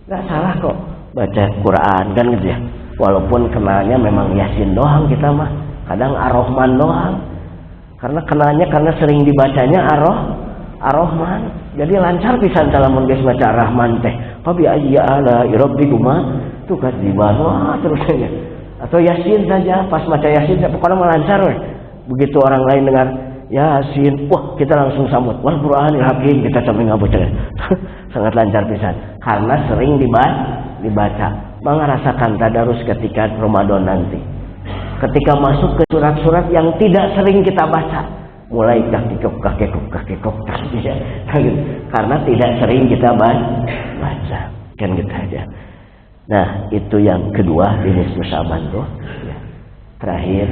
Enggak salah kok baca Quran kan gitu ya. Walaupun kenalnya memang Yasin doang kita mah. Kadang Ar-Rahman doang. Karena kenalnya karena sering dibacanya Ar-Rahman. Jadi lancar pisan lamun geus baca Ar-Rahman teh. Fa bi ayyi ala rabbikuma tukadziban terusnya. Atau Yasin saja, pas baca Yasin pokoknya melancar weh. Begitu orang lain dengar Yasin, wah kita langsung sambut wal Qur'anil Hakim, kita sambil ngabaca. Sangat lancar pisan karena sering dibaca. Merasakan tadarus ketika Ramadan nanti. Ketika masuk ke surat-surat yang tidak sering kita baca, mulai kakekok ya. Karena tidak sering kita baca. Kan gitu aja. Nah, itu yang kedua di nisfu Sya'ban tuh. Ya. Terakhir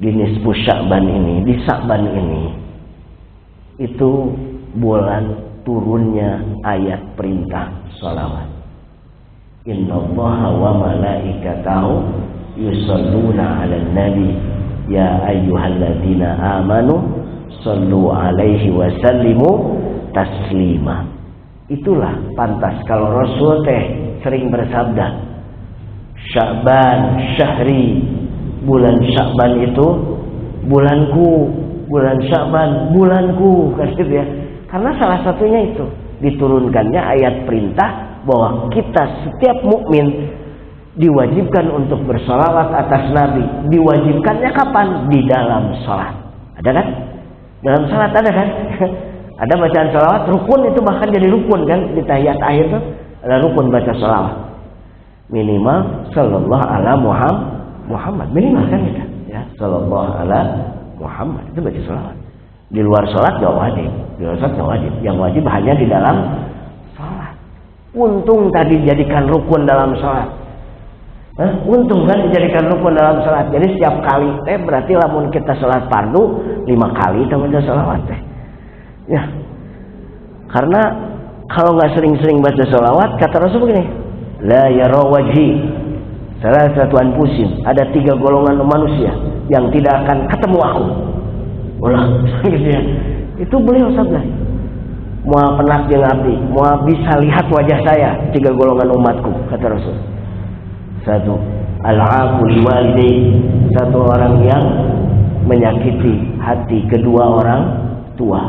di nisfu Sya'ban ini, di Sya'ban ini itu bulan turunnya ayat perintah sholawat. Innallaha wa malaikatahu yusholluna 'alan nabi ya ayyuhalladzina amanu shollu 'alaihi wa sallimu taslima. Itulah pantas kalau Rasul teh sering bersabda Sya'ban syahri, bulan Sya'ban itu bulanku, bulan Sya'ban bulanku kan gitu ya. Karena salah satunya itu diturunkannya ayat perintah bahwa kita setiap mukmin diwajibkan untuk bersolawat atas Nabi. Diwajibkannya kapan? Di dalam sholat. Ada kan? Dalam sholat ada kan? Ada bacaan sholawat, rukun itu bahkan jadi rukun kan? Di tahiyat akhir tuh ada rukun baca sholawat. Minimal sallallahu ala Muhammad. Minimal kan kita? Ya, sallallahu ala Muhammad. Itu baca sholawat. Di luar sholat gak wajib. Di luar sholat gak wajib. Yang wajib hanya di dalam sholat. Untung tadi jadikan rukun dalam sholat. Untung kan dijadikan rukun dalam sholat. Jadi setiap kali berarti lamun kita sholat fardu 5 kali kita baca sholawat ya. Karena kalau nggak sering-sering baca sholawat, kata Rasul begini, la yara wajhi salah satuan pusim, ada 3 golongan manusia yang tidak akan ketemu aku. Ulah gitu ya. Itu beliau sabda. Moal penak jeung abdi, moal bisa lihat wajah saya 3 golongan umatku, kata Rasul. 1, al-aqu liwalidayhi, satu orang yang menyakiti hati kedua orang tua,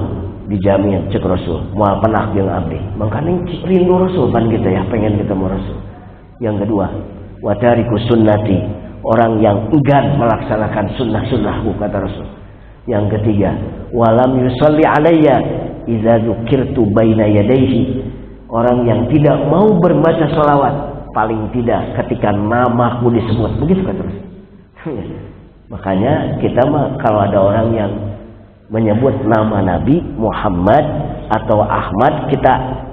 dijamin cek Rasul moal penak jeung abdi. Makanya rindu Rasul kan kita ya, pengen ketemu Rasul. Yang kedua, wa tariku sunnati, orang yang enggan melaksanakan sunnah-sunnahku, kata Rasul. Yang ketiga, walam yusalli alayya idza dzukirtu baina yadayhi, orang yang tidak mau berbaca sholawat paling tidak ketika namaku disebut. Begitu kata Rasul. Makanya kita mah kalau ada orang yang menyebut nama Nabi Muhammad atau Ahmad,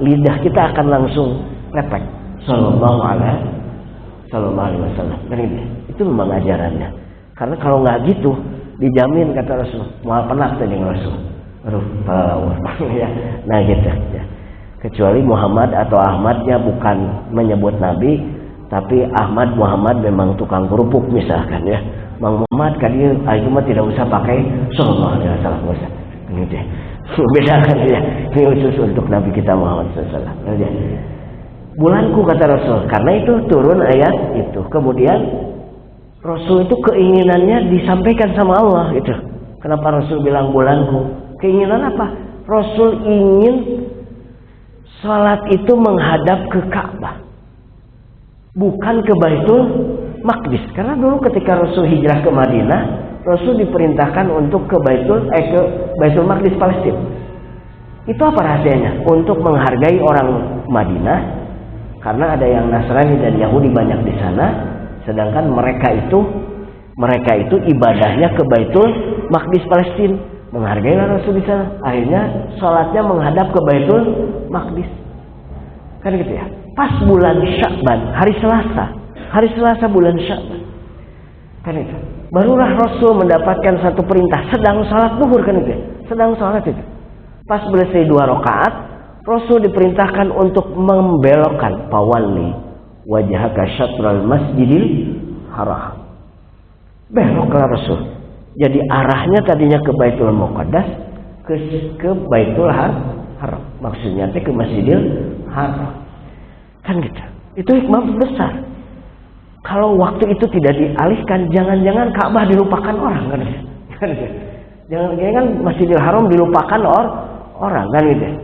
lidah kita akan langsung refleks sallallahu alaihi wasallam. Itu memang ajarannya. Karena kalau nggak gitu dijamin, kata Rasul, mau penak tadi Rasul. Ya. Nah gitu ya. Kecuali Muhammad atau Ahmadnya bukan menyebut Nabi, tapi Ahmad Muhammad memang tukang kerupuk misalkan ya. Bang Muhammad kali itu mah tidak usah pakai sallallahu alaihi wasallam, enggak usah. Ini deh. Bedakan ya. Ini khusus untuk Nabi kita Muhammad sallallahu alaihi wasallam. Bulanku, kata Rasul. Karena itu turun ayat itu. Kemudian Rasul itu keinginannya disampaikan sama Allah gitu. Kenapa Rasul bilang bulanku? Keinginan apa? Rasul ingin salat itu menghadap ke Ka'bah, bukan ke Baitul Maqdis. Karena dulu ketika Rasul hijrah ke Madinah, Rasul diperintahkan untuk ke Baitul Maqdis Palestina. Itu apa rahasianya? Untuk menghargai orang Madinah, karena ada yang Nasrani dan Yahudi banyak di sana, sedangkan mereka itu ibadahnya ke Baitul Maqdis Palestina. Menghargailah Rasul di sana. Akhirnya sholatnya menghadap ke Baitul Maqdis. Kan gitu ya. Pas bulan Sya'ban, hari Selasa bulan Sya'ban. Kan itu. Barulah Rasul mendapatkan satu perintah, sedang sholat zuhur, kan itu. Sedang sholat itu. Pas selesai 2 rakaat, Rasul diperintahkan untuk membelokkan pawali wajhaka syatral masjidil haram. Beloklah Rasul. Jadi arahnya tadinya ke Baitul Muqaddas, ke Baitul Haram. Maksudnya ke Masjidil Haram. Kan gitu. Itu hikmah besar. Kalau waktu itu tidak dialihkan, jangan-jangan Ka'bah dilupakan orang kan gitu. Jangan-jangan Masjidil Haram dilupakan orang kan gitu.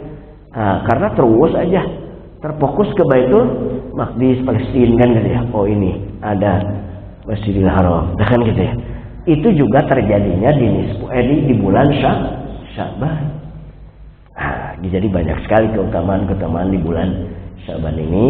Nah, karena terus aja terfokus ke Baitul Maqdis Palestina kan gitu ya. Oh ini ada Masjidil Haram, kan gitu ya. Itu juga terjadinya di bulan Sya'ban. Jadi banyak sekali keutamaan di bulan Sya'ban ini.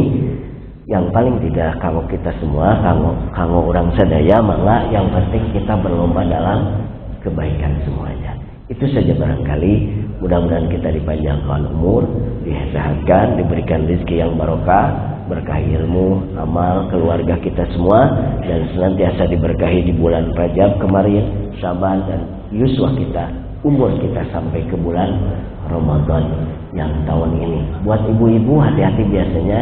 Yang paling tidak kalau kita semua, kalau orang sadaya, malah yang penting kita berlomba dalam kebaikan semuanya. Itu saja barangkali. Mudah-mudahan kita dipanjangkan umur, disehatkan, diberikan rezeki yang barokah, berkah ilmu, amal, keluarga kita semua, dan senantiasa diberkahi di bulan Rajab kemarin, Syaban, dan yuswa kita, umur kita sampai ke bulan Ramadan yang tahun ini. Buat ibu-ibu, hati-hati, biasanya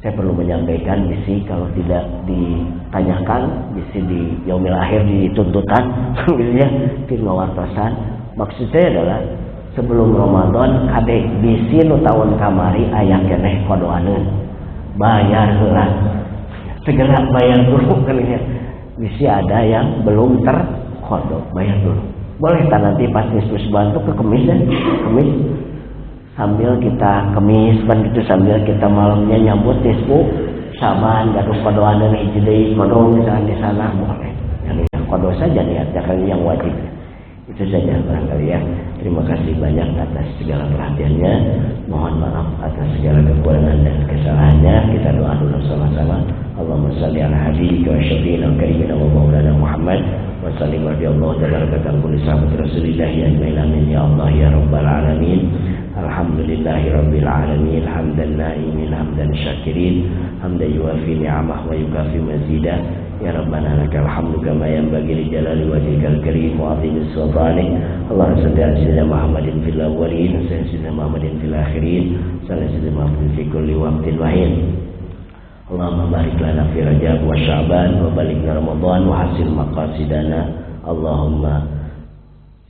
saya perlu menyampaikan bisi kalau tidak ditanyakan, bisi di yaumil akhir dituntutan, gitu ya, firmawartosan. Maksud saya adalah sebelum Ramadan kadek bisi nu tahun kamari aya keneh kodoaneun. Bayar heula. Segera bayar dulu kalinya. Bisi ada yang belum terkodok, bayar dulu. Boleh tak nanti pas nisbus bantu ke kemis ya. Kemis sambil kita kemis gitu, sambil kita malamnya nyambut tisbu Syaban, gaduh kodoan dan hijri kodo misalnya di sana boleh. Yang kodo saja niatnya, kali yang wajib. Itu saja barangkali ya. Terima kasih banyak atas segala perhatiannya. Mohon maaf atas segala kekurangan dan kesalahannya. Kita doa dulu sama-sama. Allahumma shalli ala habibika wa syafi'ina wa karimina wa maulana Muhammad wa sallim radhiyallahu tabarakatan kulli sahabat Rasulillah ajmain amin ya Allah ya rabbal alamin. Alhamdulillahi rabbil alamin, hamdan naimin, hamdan syakirin, hamdan yuwafi ni'amah wa yukafi mazidah. Ya Rabbana lakal hamdu kama yanbaghi li jalali wajhikal karim wa 'azimi sultanik. Allahumma shalli ala sayyidina Muhammadin fil awwalin wa sayyidina Muhammadin fil akhirin, sayyidina Muhammadin fi kulli waqtin wa hin. Allahumma barik lana fi Rajab wa Sya'ban wa balighna Ramadan wa hasil maqasidana. Allahumma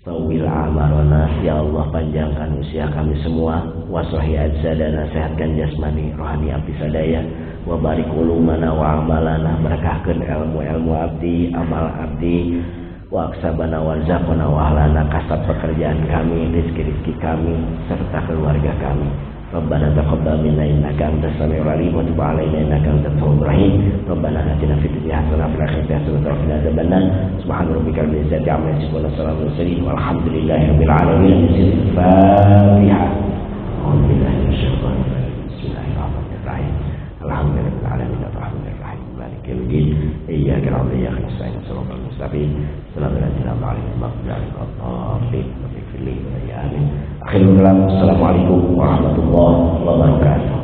tawil amarana, ya Allah panjangkan usia kami semua, wa sahih ajsadana, sehatkan jasmani rohani abdi sadaya, wa barik ulumana wa amalana, berkahkan ilmu abdi, amal abdi, wa aksabana wa rizaqana wa ahlana, kasab pekerjaan kami, rezeki kami serta keluarga kami. Rabbana taqabbal minna innaka antas samiul alim wa tub 'alaina innaka antat tawwabur rahim. Rabbana atina fid dunya hasanah wa fil akhirati hasanah wa qina adzabannar. Subhana rabbika rabbil izzati 'amma yasifun wa salamun 'alal mursalin walhamdulillahi rabbil alamin. Al-Fatihah. Alhamdulillahi minasyaitonir rajim. Bismillahirrahmanirrahim. Alhamdulillahil alamin arrahmanir rahim maliki yaumiddin. Iyyaka na'budu wa iyyaka nasta'in ihdinas mustaqim. Shiratal ladzina an'amta 'alaihim ghairil maghdubi 'alaihim waladdallin. Amin. Akhirul kalam. Assalamualaikum warahmatullahi wabarakatuh.